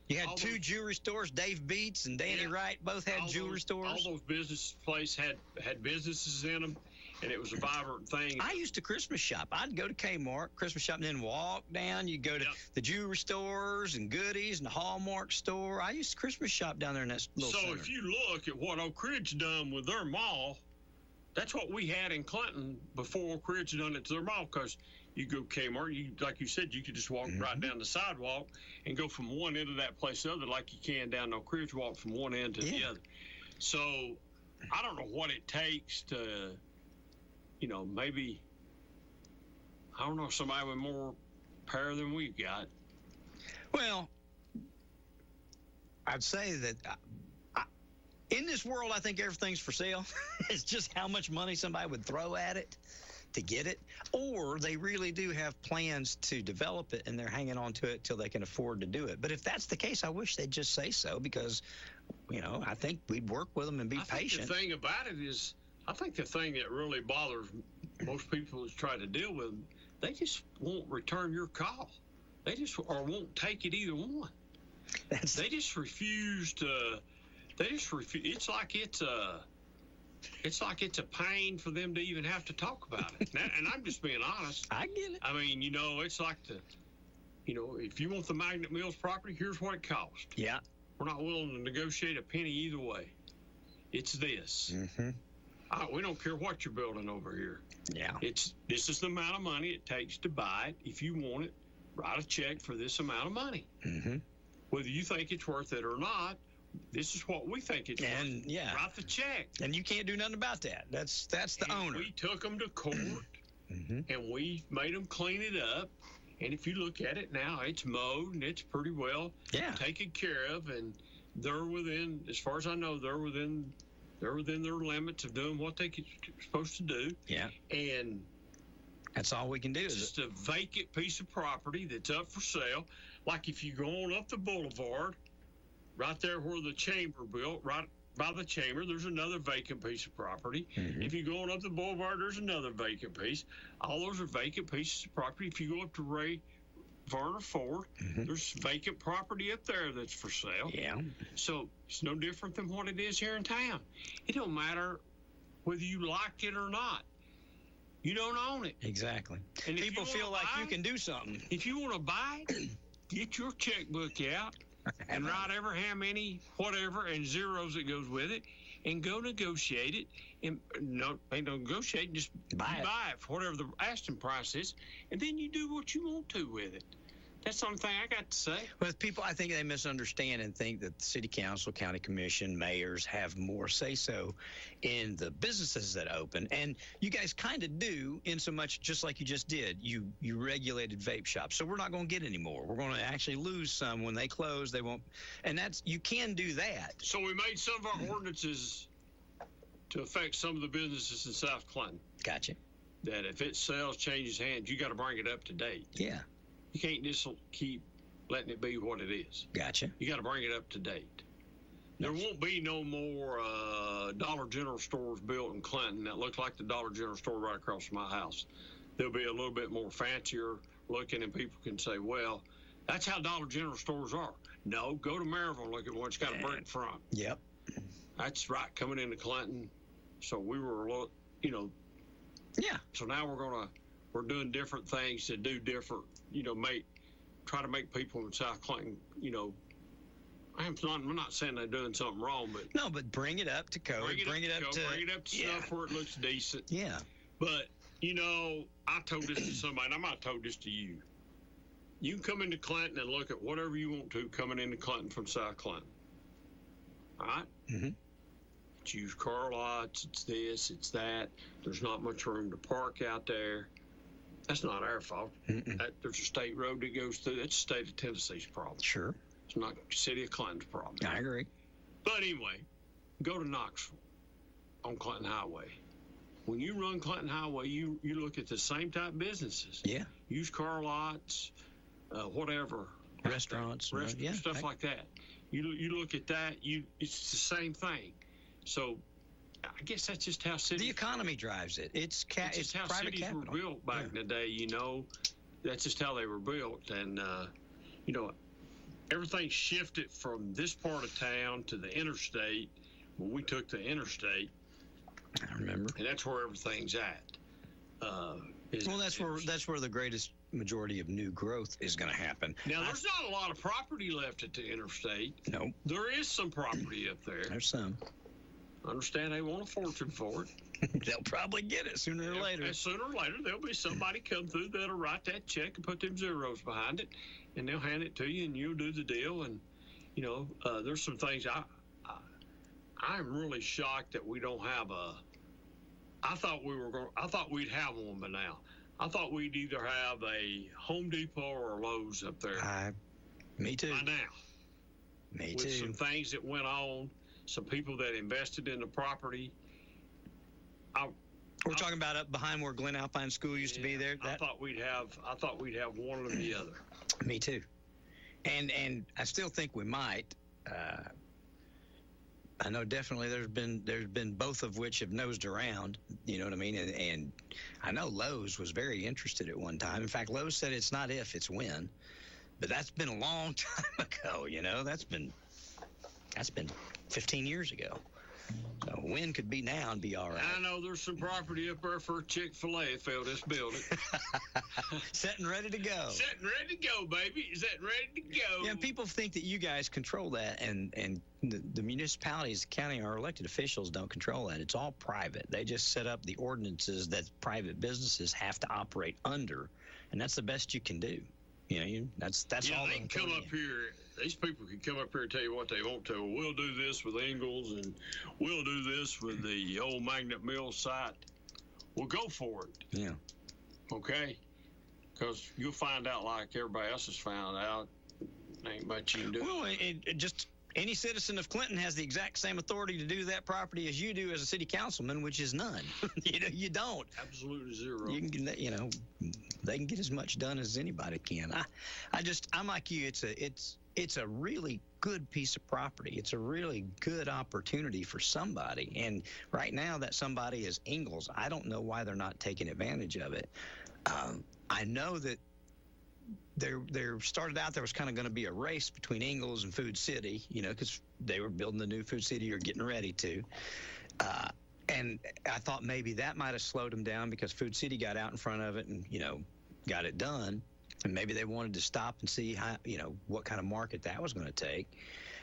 You had two jewelry stores. Dave Beats and Danny Wright both had jewelry stores. All those business places had businesses in them. And it was a vibrant thing. I used to Christmas shop. I'd go to Kmart, Christmas shop, and then walk down. You go to the jewelry stores and Goodies and the Hallmark store. I used to Christmas shop down there in that little center. So if you look at what Oak Ridge done with their mall, that's what we had in Clinton before Oak Ridge done it to their mall. Because you go Kmart, like you said, you could just walk right down the sidewalk and go from one end of that place to the other like you can down Oak Ridge, walk from one end to the other. So I don't know what it takes to... maybe, I don't know, somebody with more power than we've got. Well, I'd say that in this world, I think everything's for sale. It's just how much money somebody would throw at it to get it, or they really do have plans to develop it and they're hanging on to it till they can afford to do it. But if that's the case, I wish they'd just say so, because, I think we'd work with them and be patient. The thing about it is, I think the thing that really bothers most people who try to deal with them, they just won't return your call. They just, or won't take it, either one. They just refuse to. They just refuse. It's like it's a pain for them to even have to talk about it. And I'm just being honest. I get it. I mean, it's like if you want the Magnet Mills property, here's what it costs. Yeah. We're not willing to negotiate a penny either way. It's this. Mm-hmm. We don't care what you're building over here. Yeah. This is the amount of money it takes to buy it. If you want it, write a check for this amount of money. Mm-hmm. Whether you think it's worth it or not, this is what we think it's worth. And Write the check. And you can't do nothing about that. That's the owner. We took them to court, and we made them clean it up. And if you look at it now, it's mowed and it's pretty well taken care of. And they're within, as far as I know, they're within their limits of doing what they're supposed to do. Yeah. And that's all we can do. It's just a vacant piece of property that's up for sale. Like if you go on up the boulevard, right there where the chamber built, right by the chamber, there's another vacant piece of property. If you go on up the boulevard, there's another vacant piece. All those are vacant pieces of property. If you go up to Ray Varner Ford, there's vacant property up there that's for sale. Yeah. So it's no different than what it is here in town. It don't matter whether you like it or not. You don't own it. Exactly. And people feel like you can do something. If you want to buy it, get your checkbook out and write ever how many, whatever, and zeros that goes with it, and go negotiate it. And no, ain't no negotiate, just buy it for whatever the asking price is, and then you do what you want to with it. That's the only thing I got to say. Well, people, I think they misunderstand and think that the city council, county commission, mayors have more say-so in the businesses that open. And you guys kind of do, in so much, just like you just did. You regulated vape shops. So we're not going to get any more. We're going to actually lose some when they close. They won't. And you can do that. So we made some of our ordinances to affect some of the businesses in South Clinton. Gotcha. That if it sells, changes hands, you got to bring it up to date. Yeah. You can't just keep letting it be what it is. Gotcha. You got to bring it up to date. There won't be no more Dollar General stores built in Clinton that look like the Dollar General store right across from my house. They'll be a little bit more fancier looking, and people can say, well, that's how Dollar General stores are. No, go to Maryville and look at one. It's got a brick front. Yep. That's right, coming into Clinton. So we were a little, Yeah. So now we're doing different things to do different, try to make people in South Clinton, I'm not saying they're doing something wrong, but no, but bring it up to code. Bring it up to stuff where it looks decent. Yeah. But I told this to somebody, and I might have told this to you. You can come into Clinton and look at whatever you want to coming into Clinton from South Clinton. All right? It's used car lots, it's this, it's that. There's not much room to park out there. That's not our fault. There's a state road that goes through. That's the state of Tennessee's problem. Sure. It's not city of Clinton's problem. I agree. But anyway, go to Knoxville on Clinton Highway. When you run Clinton Highway, you look at the same type businesses. Yeah. Used car lots, whatever. Restaurants. Stuff like that. You look at that, it's the same thing. So I guess that's just how cities... The economy drives it. It's how private cities capital. were built back in the day, That's just how they were built. And, everything shifted from this part of town to the interstate when we took the interstate. I remember. And that's where everything's at. That's where the greatest majority of new growth is going to happen. Now, there's not a lot of property left at the interstate. No. There is some property up there. There's some. I understand they want a fortune for it. They'll probably get it sooner or later. And sooner or later, there'll be somebody come through that'll write that check and put them zeros behind it, and they'll hand it to you, and you'll do the deal. And there's some things I'm really shocked that we don't have I thought we'd have one by now. I thought we'd either have a Home Depot or a Lowe's up there. Me too. By now. Me With too. some things that went on, some people that invested in the property. We're talking about up behind where Glen Alpine School used to be there. I thought we'd have one or the other. Me too. And I still think we might. I know definitely there's been both of which have nosed around, you know what I mean? And I know Lowe's was very interested at one time. In fact, Lowe's said it's not if, it's when. But that's been a long time ago, That's been 15 years ago. So when could be now and be all right. I know there's some property up there for Chick-fil-A if they'll just build it. Setting ready to go. Setting ready to go, baby. Setting ready to go. Yeah, people think that you guys control that, and the municipalities, the county, our elected officials don't control that. It's all private. They just set up the ordinances that private businesses have to operate under, and that's the best you can do. That's all. They can come up here these people can come up here and tell you what they want to. We'll do this with Ingalls, and we'll do this with the old Magnet Mill site. Well, go for it. Yeah. Okay? Because you'll find out like everybody else has found out. Ain't much you can do. Well, it just any citizen of Clinton has the exact same authority to do that property as you do as a city councilman, which is none. You don't. Absolutely zero. You can, they can get as much done as anybody can. I'm like you. It's a really good piece of property. It's a really good opportunity for somebody. And right now, that somebody is Ingalls. I don't know why they're not taking advantage of it. I know that there started out there was kind of going to be a race between Ingalls and Food City, because they were building the new Food City or getting ready to. And I thought maybe that might have slowed them down because Food City got out in front of it and, got it done. And maybe they wanted to stop and see how, what kind of market that was going to take.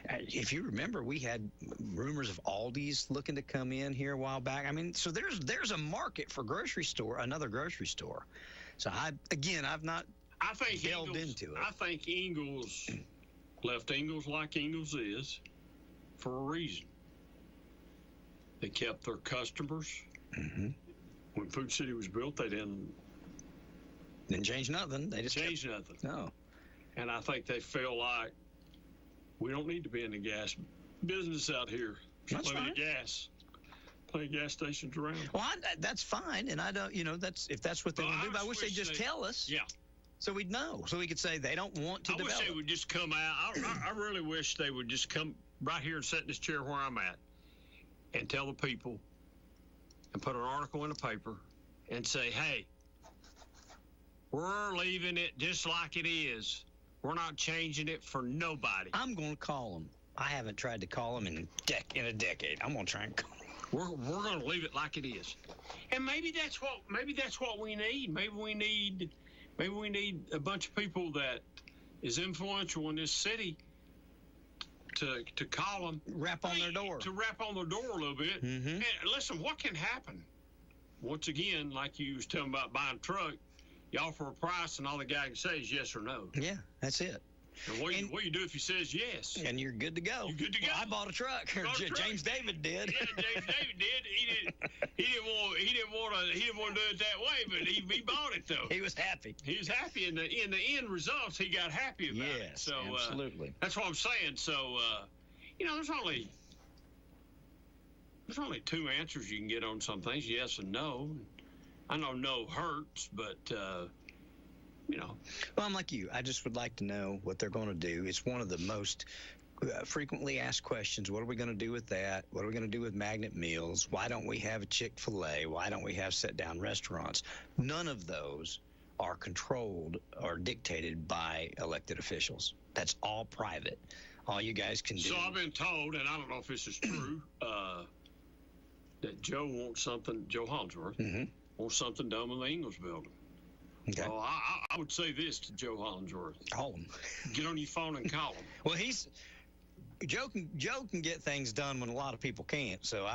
If you remember, we had rumors of Aldi's looking to come in here a while back. I mean, so there's a market for another grocery store. So I've not delved into it. I think Ingalls left Ingalls like Ingalls is for a reason. They kept their customers. Mm-hmm. When Food City was built, they didn't change nothing. They just changed nothing. No. And I think they feel like we don't need to be in the gas business out here. There's That's plenty fine. of gas. Plenty of gas stations around. Well, that's fine, and I don't, if that's what they want to do. I wish they'd just tell us. Yeah. So we'd know. So we could say they don't want to develop. I wish they would just come out. I really wish they would just come right here and sit in this chair where I'm at and tell the people and put an article in the paper and say, hey, we're leaving it just like it is. We're not changing it for nobody. I'm going to call them. I haven't tried to call them in a decade. I'm going to try and call them. We're going to leave it like it is. And maybe that's what we need. Maybe we need a bunch of people that is influential in this city to call them. Rap on their door. To rap on their door a little bit. Mm-hmm. And listen, what can happen? Once again, like you was telling about buying a truck, you offer a price and all the guy can say is yes or no. Yeah, that's it. And what you do if he says yes? And you're good to go. You're good to go. Well, I bought a truck. James David did. Yeah, James David did. He didn't want to do it that way, but he bought it though. He was happy. He was happy in the end results. He got happy about it. Yes, So absolutely. That's what I'm saying. So there's only two answers you can get on some things: yes and no. I know no hurts, but. Well, I'm like you. I just would like to know what they're going to do. It's one of the most frequently asked questions. What are we going to do with that? What are we going to do with Magnet Meals? Why don't we have a Chick-fil-A? Why don't we have sit-down restaurants? None of those are controlled or dictated by elected officials. That's all private. All you guys can do. So I've been told, and I don't know if this is true, that Joe Hollingsworth wants something done with the Ingalls building. Okay. Well, I would say this to Joe Hollingsworth. Call him. Get on your phone and call him. Well, Joe can get things done when a lot of people can't. So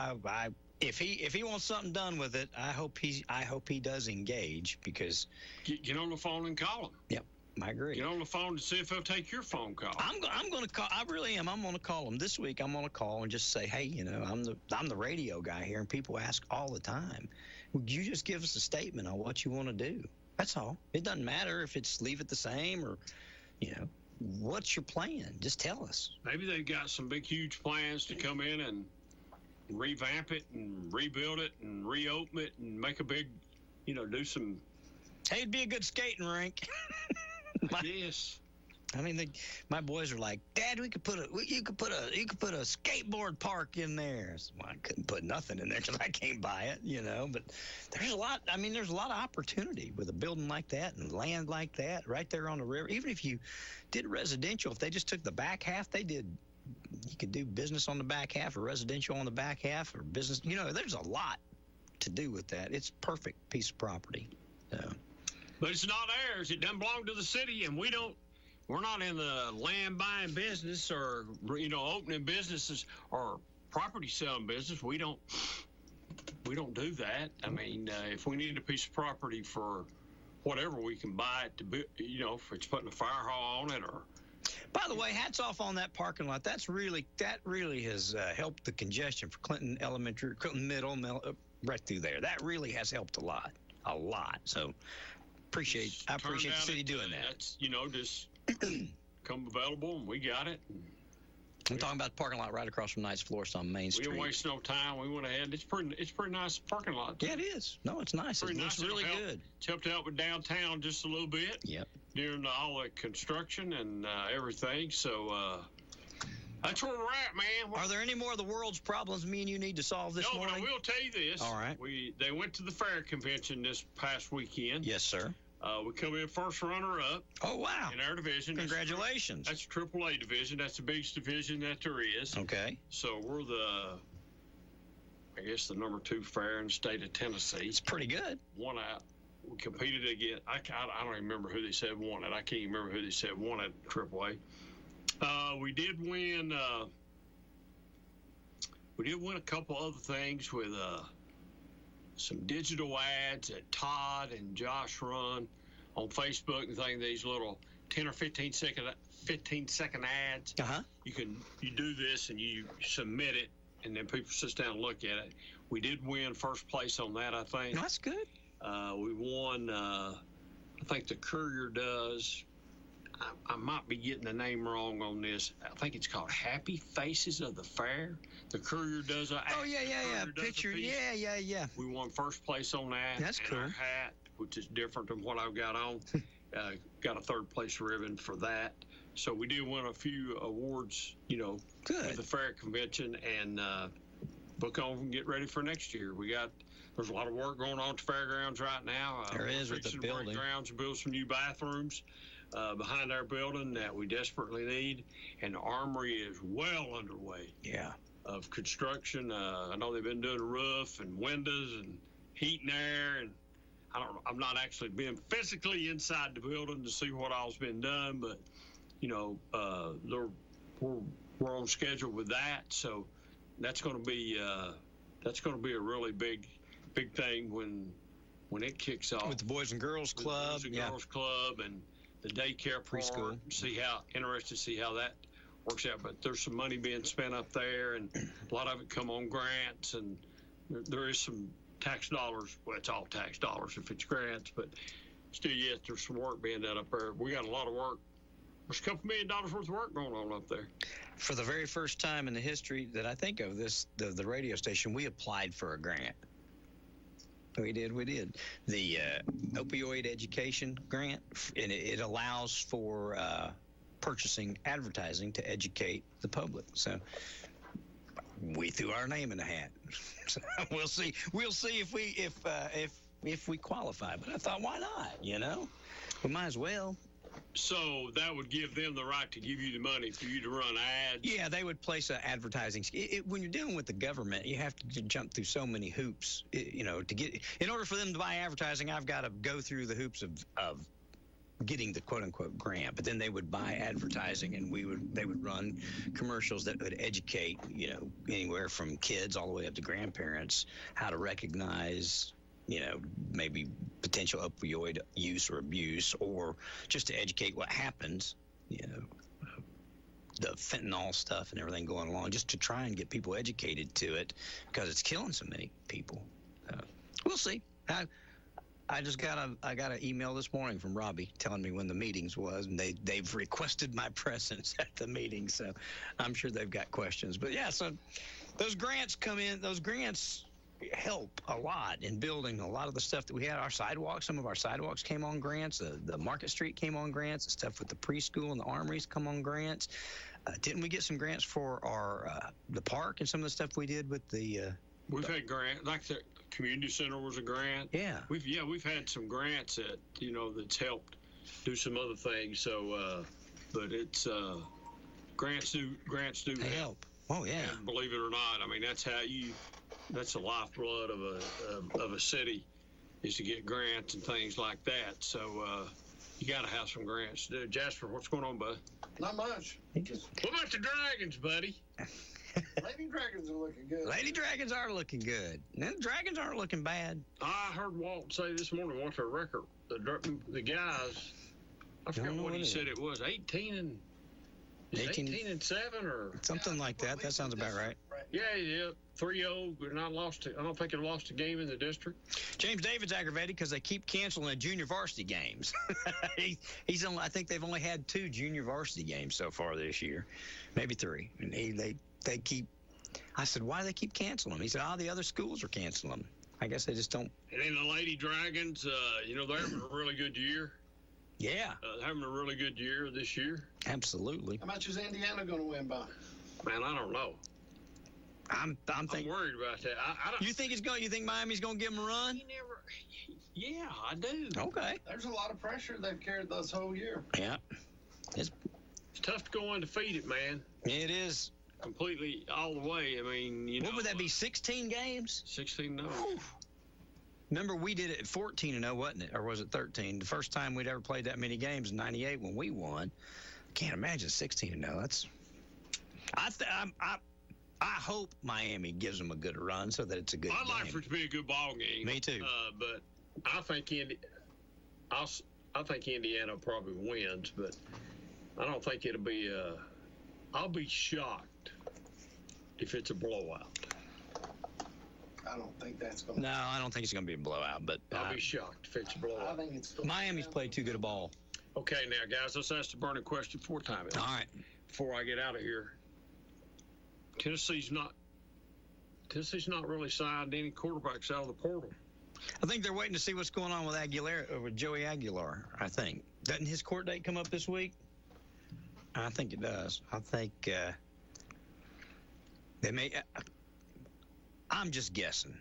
if he wants something done with it, I hope he does engage because get on the phone and call him. Yep, I agree. Get on the phone to see if he'll take your phone call. I'm going to call. I really am. I'm going to call him this week. I'm going to call and just say, hey, I'm the radio guy here, and people ask all the time. Would you just give us a statement on what you want to do? That's all. It doesn't matter if it's leave it the same or, what's your plan? Just tell us. Maybe they've got some big, huge plans to come in and revamp it and rebuild it and reopen it and make a big, do some. Hey, it'd be a good skating rink. Yes. I mean, my boys are like, Dad, you could put a skateboard park in there. So, well, I couldn't put nothing in there because I can't buy it, But there's a lot. I mean, there's a lot of opportunity with a building like that and land like that right there on the river. Even if you did residential, if they just took the back half, you could do business on the back half or residential on the back half or business. There's a lot to do with that. It's a perfect piece of property. So. But it's not ours. It doesn't belong to the city, and we're not in the land buying business or, opening businesses or property selling business. We don't do that. I mean, if we need a piece of property for whatever, we can buy it to be, if it's putting a fire hall on it or. By the way, hats off on that parking lot. That really has helped the congestion for Clinton Elementary, Clinton Middle, right through there. That really has helped a lot. So I appreciate the city doing that. That's, just come available, and we got it. I'm talking about the parking lot right across from Knight's Florist on Main Street. We didn't waste no time. We went ahead. It's pretty nice parking lot. Yeah, it is. No, it's nice. It looks really good. It's helped out with downtown just a little bit. Yep. During all the construction and everything. So that's where we're at, man. Are there any more of the world's problems me and you need to solve this morning? No, but I will tell you this. All right. They went to the fair convention this past weekend. Yes, sir. We come in first runner-up. Oh, wow. In our division. Congratulations. That's AAA division. That's the biggest division that there is. Okay. So we're the number 2 fair in the state of Tennessee. It's pretty good. Won out. We competed against, I don't even remember who they said won it. I can't even remember who they said won it at AAA. We did win a couple other things with some digital ads that Todd and Josh run on Facebook and things, these little 10 or 15 second ads. Uh-huh. You do this and you submit it, and then people sit down and look at it. We did win first place on that, I think. That's good. We won, I think the Courier does, I might be getting the name wrong on this. I think it's called Happy Faces of the Fair. The Courier does a picture. Yeah. We won first place on that. That's cool. Our hat, which is different than what I've got on, got a third place ribbon for that. So we did win a few awards, Good. With the fair convention, and book on and get ready for next year. There's a lot of work going on at the fairgrounds right now. There is with the building. Grounds and build some new bathrooms behind our building that we desperately need, and the armory is well underway. Yeah. Of construction. I know they've been doing the roof and windows and heat and air, and I'm not actually been physically inside the building to see what all's been done, but we're on schedule with that. So that's going to be a really big thing when it kicks off with the Boys and Girls Club. Girls Club and the daycare preschool. Interested to see how that works out. But there's some money being spent up there, and a lot of it come on grants, and there is some tax dollars. Well, it's all tax dollars if it's grants, but still, yes, there's some work being done up there. We got a lot of work. There's a couple $1 million worth of work going on up there. For the very first time in the history that I think of the radio station, we applied for a grant. We did. The opioid education grant, and it allows for purchasing advertising to educate the public. So we threw our name in the hat. So we'll see if we qualify. But I thought, why not? We might as well. So that would give them the right to give you the money for you to run ads? Yeah, they would place an advertising. When you're dealing with the government, you have to jump through so many hoops, to get. In order for them to buy advertising, I've got to go through the hoops of getting the quote-unquote grant. But then they would buy advertising, and they would run commercials that would educate, anywhere from kids all the way up to grandparents how to recognize maybe potential opioid use or abuse, or just to educate what happens, the fentanyl stuff and everything going along, just to try and get people educated to it, because it's killing so many people. We'll see. I got an email this morning from Robbie telling me when the meetings was, and they've requested my presence at the meeting, so I'm sure they've got questions. But yeah, so those grants come in. Those grants help a lot in building a lot of the stuff that we had. Some of our sidewalks came on grants. The Market Street came on grants. The stuff with the preschool and the armories come on grants. Didn't we get some grants for our the park and some of the stuff we did with the? We've had grants, like the community center was a grant. Yeah. We've had some grants that that's helped do some other things. So, but it's grants do help. Oh yeah. And believe it or not, I mean that's the lifeblood of a city, is to get grants and things like that. So you got to have some grants. Jasper, what's going on, bud? Not much. What about the Dragons, buddy? Lady Dragons are looking good. Lady Dragons are looking good. The Dragons aren't looking bad. I heard Walt say this morning, what's their record? The guys, I forgot what he said it was, 18 18 and 7 or something like that. That sounds about right. Yeah, 3-0. Not lost. I don't think they lost a game in the district. James David's aggravated because they keep canceling the junior varsity games. He's only. I think they've only had 2 junior varsity games so far this year, maybe 3. And they keep. I said, why do they keep canceling them? He said, the other schools are canceling them. I guess they just don't. And then the Lady Dragons, they're having a really good year. Yeah. Having a really good year this year. Absolutely. How much is Indiana going to win by? Man, I don't know. I'm worried about that. I don't. You think Miami's going to give them a run? Yeah, I do. Okay. There's a lot of pressure they've carried this whole year. Yeah. It's tough to go undefeated, man. It is. Completely all the way. I mean, what would that be, 16 games? 16-0. Remember, we did it at 14-0, wasn't it? Or was it 13? The first time we'd ever played that many games in 98 when we won. Can't imagine 16-0. That's. I hope Miami gives them a good run so that it's a good game. I'd like for it to be a good ball game. Me too. But I think Indiana probably wins, but I don't think it'll be I'll be shocked if it's a blowout. I don't think that's going to. No, I don't think it's going to be a blowout, but I'll be shocked if it's a blowout. I think it's. Miami's played too good a ball. Okay, now, guys, let's ask the burning question 4 times. All right. Before I get out of here, Tennessee's not really signed any quarterbacks out of the portal. I think they're waiting to see what's going on with Joey Aguilar. I think doesn't his court date come up this week? I think it does. I think they may. I'm just guessing,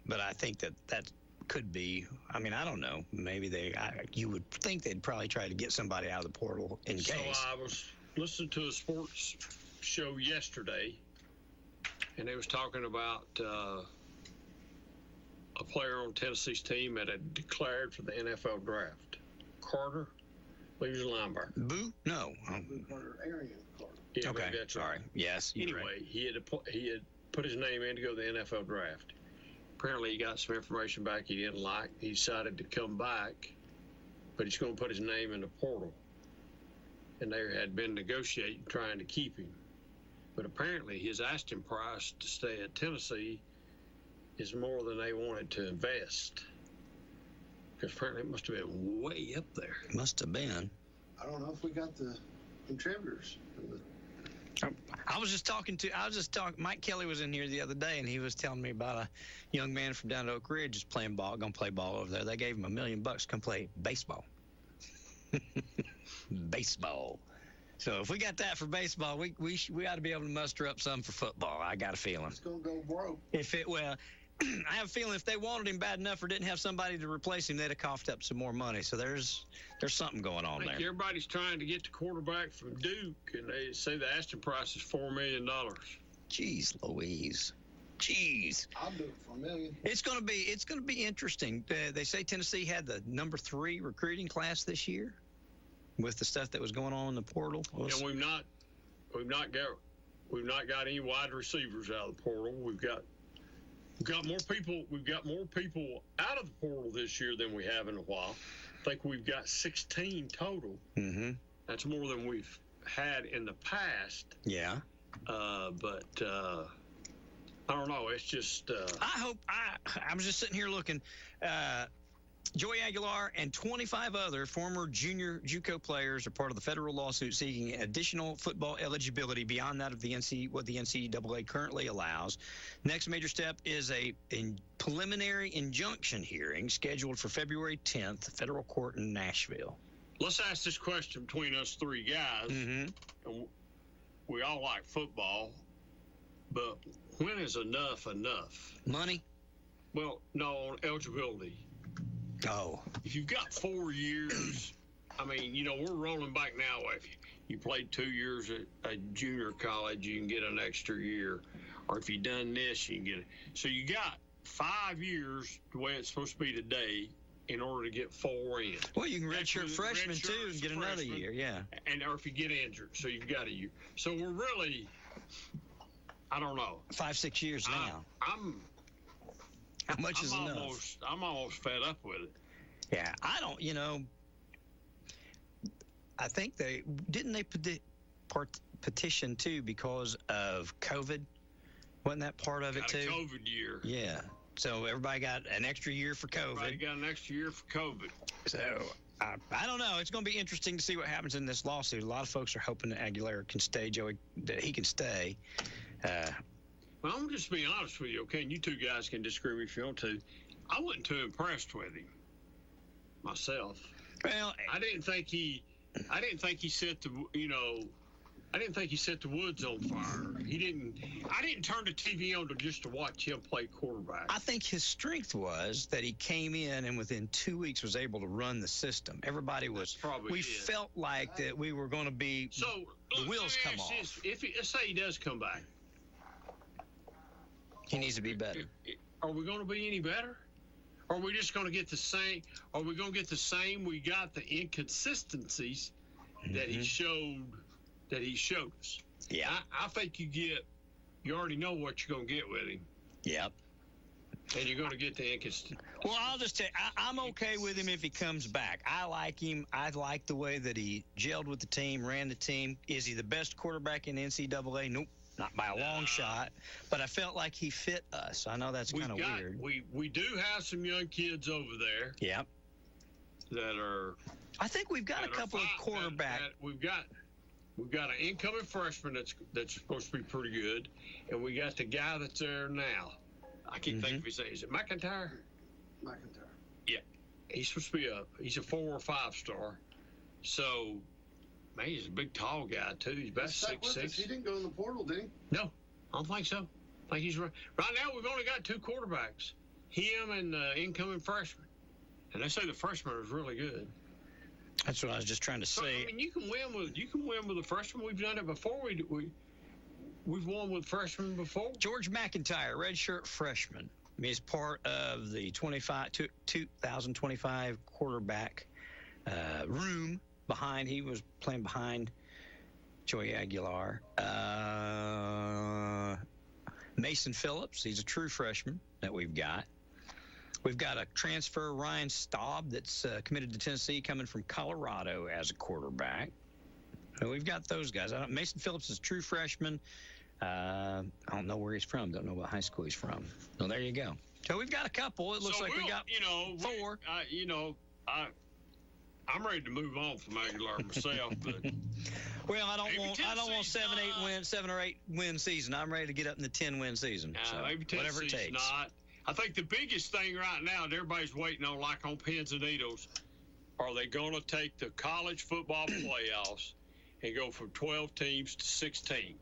but I think that could be. I mean, I don't know. Maybe you would think they'd probably try to get somebody out of the portal in case. So I was listening to a sports show yesterday, and they was talking about a player on Tennessee's team that had declared for the NFL draft. Carter, I believe he was a linebacker. Boo? No. Arian Carter. Yeah, okay. That's Sorry. right. Yes. Anyway, right. he had put his name in to go to the NFL draft. Apparently, he got some information back he didn't like. He decided to come back, but he's going to put his name in the portal. And they had been negotiating, trying to keep him. But apparently, his asking price to stay at Tennessee is more than they wanted to invest. Because apparently, it must have been way up there. Must have been. I don't know if we got the contributors. I was just talking. Mike Kelly was in here the other day, and he was telling me about a young man from down at Oak Ridge just playing ball, going to play ball over there. They gave him $1 million to come play baseball. Baseball. So if we got that for baseball, we ought to be able to muster up some for football. I got a feeling. It's going to go broke. I have a feeling if they wanted him bad enough or didn't have somebody to replace him, they'd have coughed up some more money. So there's something going on there. Everybody's trying to get the quarterback from Duke, and they say the asking price is $4 million. Jeez Louise. Jeez. I'll do it for $1 million. It's going to be interesting. They say Tennessee had the number 3 recruiting class this year with the stuff that was going on in the portal. And we've not got any wide receivers out of the portal. We've got more people. We've got more people out of the portal this year than we have in a while. I think we've got 16 total. Mm-hmm. That's more than we've had in the past. Yeah. But I don't know. It's just. I was just sitting here looking. Joey Aguilar and 25 other former junior JUCO players are part of the federal lawsuit seeking additional football eligibility beyond that of what the NCAA currently allows. Next major step is a preliminary injunction hearing scheduled for February 10th, federal court in Nashville. Let's ask this question between us 3 guys. Mm-hmm. We all like football, but when is enough? Money? Well, no, on eligibility. Oh. If you've got 4 years, I mean, we're rolling back now. If you played 2 years at a junior college, you can get an extra year. Or if you've done this, you can get it. So you got 5 years, the way it's supposed to be today, in order to get 4 in. Well, you can redshirt freshman, too, and get another year, yeah. Or if you get injured, so you've got a year. So we're really, I don't know. 5-6 years now. How much is enough? I'm almost fed up with it. Yeah, I don't, I think they petition too because of COVID. Wasn't that part of it too? A COVID year. Yeah. So everybody got an extra year for COVID. Everybody got an extra year for COVID. So I don't know. It's going to be interesting to see what happens in this lawsuit. A lot of folks are hoping that Aguilera can stay, Joey, that he can stay. Well, I'm just being honest with you, okay? And you two guys can disagree if you want to. I wasn't too impressed with him myself. Well, I didn't think he set the, I didn't think he set the woods on fire. I didn't turn the TV on just to watch him play quarterback. I think his strength was that he came in and within 2 weeks was able to run the system. Everybody was, felt like that we were going to be, so the wheels come off. Let's say he does come back. He needs to be better. Are we going to be any better? Or are we just going to get the same? Are we going to get the same? We got the inconsistencies that he showed us. Yeah. I think you already know what you're going to get with him. Yep. And you're going to get the inconsistencies. Well, I'll just tell you, I'm okay with him if he comes back. I like him. I like the way that he gelled with the team, ran the team. Is he the best quarterback in NCAA? Nope. Not by a long shot, but I felt like he fit us. I know that's kind of weird. We do have some young kids over there. Yep. That are. I think we've got a couple of quarterbacks. We've got an incoming freshman that's supposed to be pretty good, and we got the guy that's there now. I can't think of his name. Is it McIntyre? McIntyre. Yeah, he's supposed to be he's a 4 or 5 star. So. Man, he's a big, tall guy, too. He's about 6'6". He didn't go in the portal, did he? No, I don't think so. I think he's right now, we've only got 2 quarterbacks, him and the incoming freshman. And they say the freshman is really good. That's what I was just trying to say. I mean, you can win with a freshman. We've done it before. We've won with freshmen before. George McIntyre, redshirt freshman, is part of the 2025 quarterback room. He was playing behind Joey Aguilar. Mason Phillips, he's a true freshman that we've got. We've got a transfer, Ryan Staub, that's committed to Tennessee, coming from Colorado as a quarterback. So we've got those guys. Mason Phillips is a true freshman. I don't know where he's from. Don't know what high school he's from. So there you go. So we've got a couple. It looks like we got 4. I'm ready to move on from Aguilar myself, but well, I don't want 7 or 8 win season. I'm ready to get up in the 10-win season. So maybe whatever it takes. Not. I think the biggest thing right now that everybody's waiting on, like on pins and needles, are they going to take the college football playoffs and go from 12 teams to 16?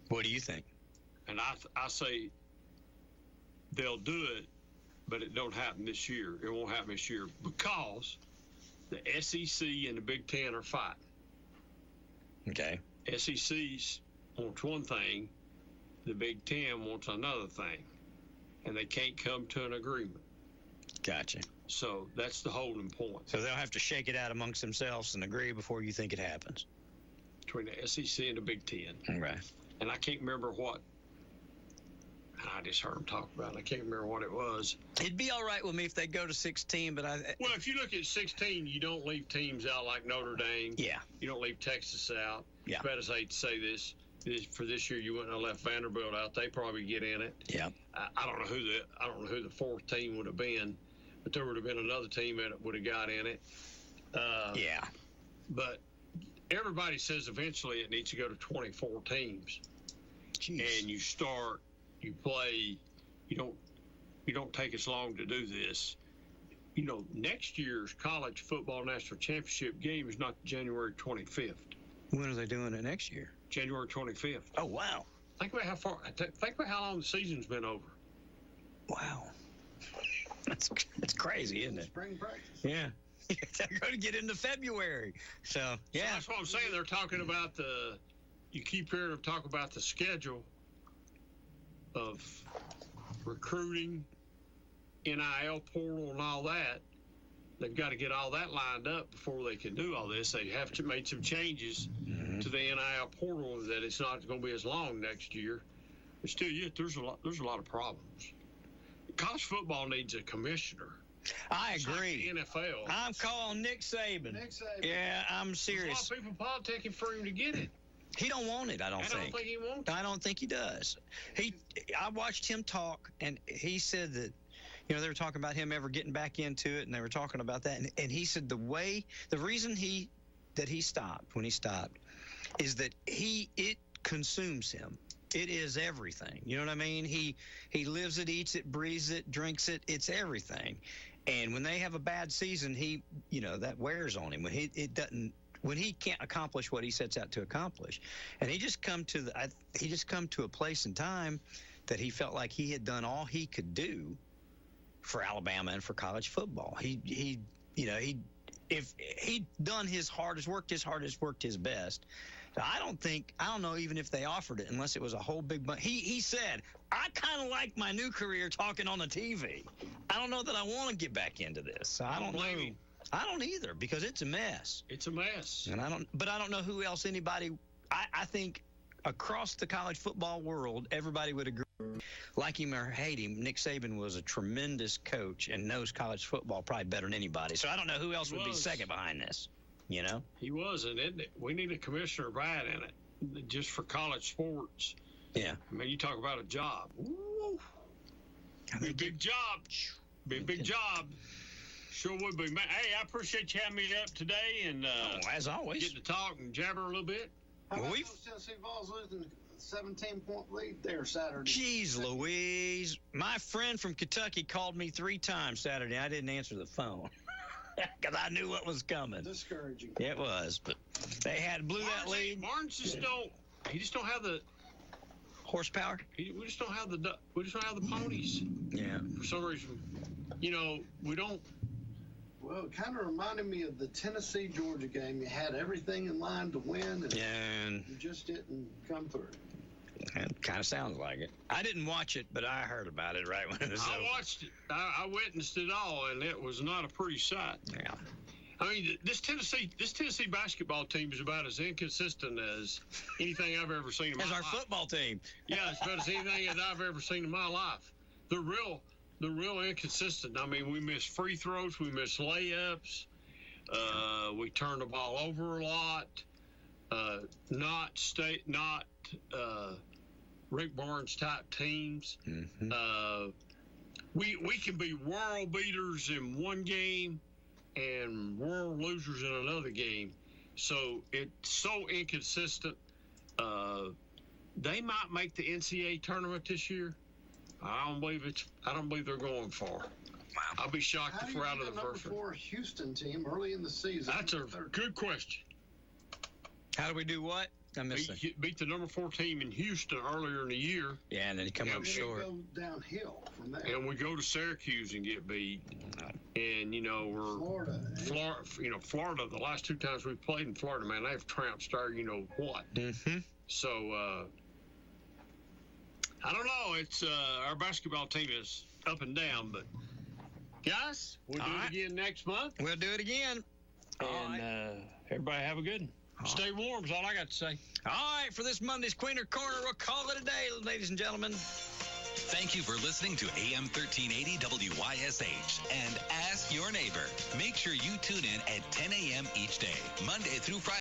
What do you think? And I say they'll do it, but it don't happen this year. It won't happen this year because the SEC and the Big Ten are fighting. Okay. SEC wants one thing, the Big Ten wants another thing, and they can't come to an agreement. Gotcha. So that's the holding point. So they'll have to shake it out amongst themselves and agree before you think it happens. Between the SEC and the Big Ten. Right. And I can't remember what. I just heard him talk about it. I can't remember what it was. It'd be all right with me if they go to 16, but well, if you look at 16, you don't leave teams out like Notre Dame. Yeah. You don't leave Texas out. Yeah. I hate to say this. For this year, you wouldn't have left Vanderbilt out. They probably get in it. Yeah. I don't know who the 4th team would have been, but there would have been another team that would have got in it. Yeah. But everybody says eventually it needs to go to 24 teams. Jeez. And you play, you don't take as long to do this. Next year's college football national championship game is not January 25th. When are they doing it next year? January 25th. Oh, wow. Think about how long the season's been over. Wow. That's crazy, isn't it? Spring practice. Yeah. They're going to get into February. So, yeah. So that's what I'm saying. They're talking about you keep hearing them talk about the schedule of recruiting, NIL portal, and all that. They've got to get all that lined up before they can do all this. They have to make some changes to the NIL portal that it's not going to be as long next year. But still, there's a lot of problems. College football needs a commissioner. I agree. Like the NFL. I'm calling Nick Saban. Yeah, I'm serious. There's a lot of people politicking for him to get it. He don't want it, I don't think. I don't think he wants it. I don't think he does. I watched him talk, and he said that, they were talking about him ever getting back into it, and they were talking about that. And he said the reason he stopped when he stopped is that it consumes him. It is everything. You know what I mean? He lives it, eats it, breathes it, drinks it. It's everything. And when they have a bad season, that wears on him. When he can't accomplish what he sets out to accomplish, and he just come to a place in time that he felt like he had done all he could do for Alabama and for college football. If he'd done his hardest, worked his best. I don't know even if they offered it unless it was a whole big bunch. He said, I kind of like my new career talking on the TV. I don't know that I want to get back into this. I don't know. I don't either, because it's a mess. It's a mess. And I don't know who else I think across the college football world, everybody would agree. Like him or hate him, Nick Saban was a tremendous coach and knows college football probably better than anybody. So I don't know who else would be second behind this. He was, and we need a commissioner bad in it, just for college sports. Yeah. I mean, you talk about a job. Woo. Be a big job. Be a big job. Sure would be. Hey, I appreciate you having me up today, and as always, getting to talk and jabber a little bit. How about those Tennessee Vols losing a 17-point lead there Saturday? Jeez Louise. My friend from Kentucky called me 3 times Saturday. I didn't answer the phone. Because I knew what was coming. Discouraging. It was, but they blew that lead. Barnes just don't have the horsepower. We just don't have the ponies. Yeah. For some reason, we don't. Well, it kind of reminded me of the Tennessee-Georgia game. You had everything in line to win, and you just didn't come through. It kind of sounds like it. I didn't watch it, but I heard about it right when it was over. I watched it. I witnessed it all, and it was not a pretty sight. Yeah. I mean, this Tennessee basketball team is about as inconsistent as anything I've ever seen in my life. As our football team. Yeah, it's about as anything that I've ever seen in my life. They're real inconsistent. I mean, we miss free throws, we miss layups, we turn the ball over a lot. Not Rick Barnes type teams. Mm-hmm. We can be world beaters in one game and world losers in another game. So it's so inconsistent. They might make the NCAA tournament this year. I don't believe they're going far. Wow. I'll be shocked if we're out of the first round. Number 4 Houston team early in the season. That's a good question. How do we do what? I missed it. Beat the number 4 team in Houston earlier in the year. Yeah, and then come up short. Go downhill from there. And we go to Syracuse and get beat. And we're Florida. The last 2 times we've played in Florida, man, they've trounced our what. Mm-hmm. So I don't know. It's our basketball team is up and down, but guys, we'll do it again next month. We'll do it again. And everybody have a good one. Stay warm is all I got to say. All right, for this Monday's Queener Corner, we'll call it a day, ladies and gentlemen. Thank you for listening to AM 1380 WYSH and Ask Your Neighbor. Make sure you tune in at 10 a.m. each day, Monday through Friday.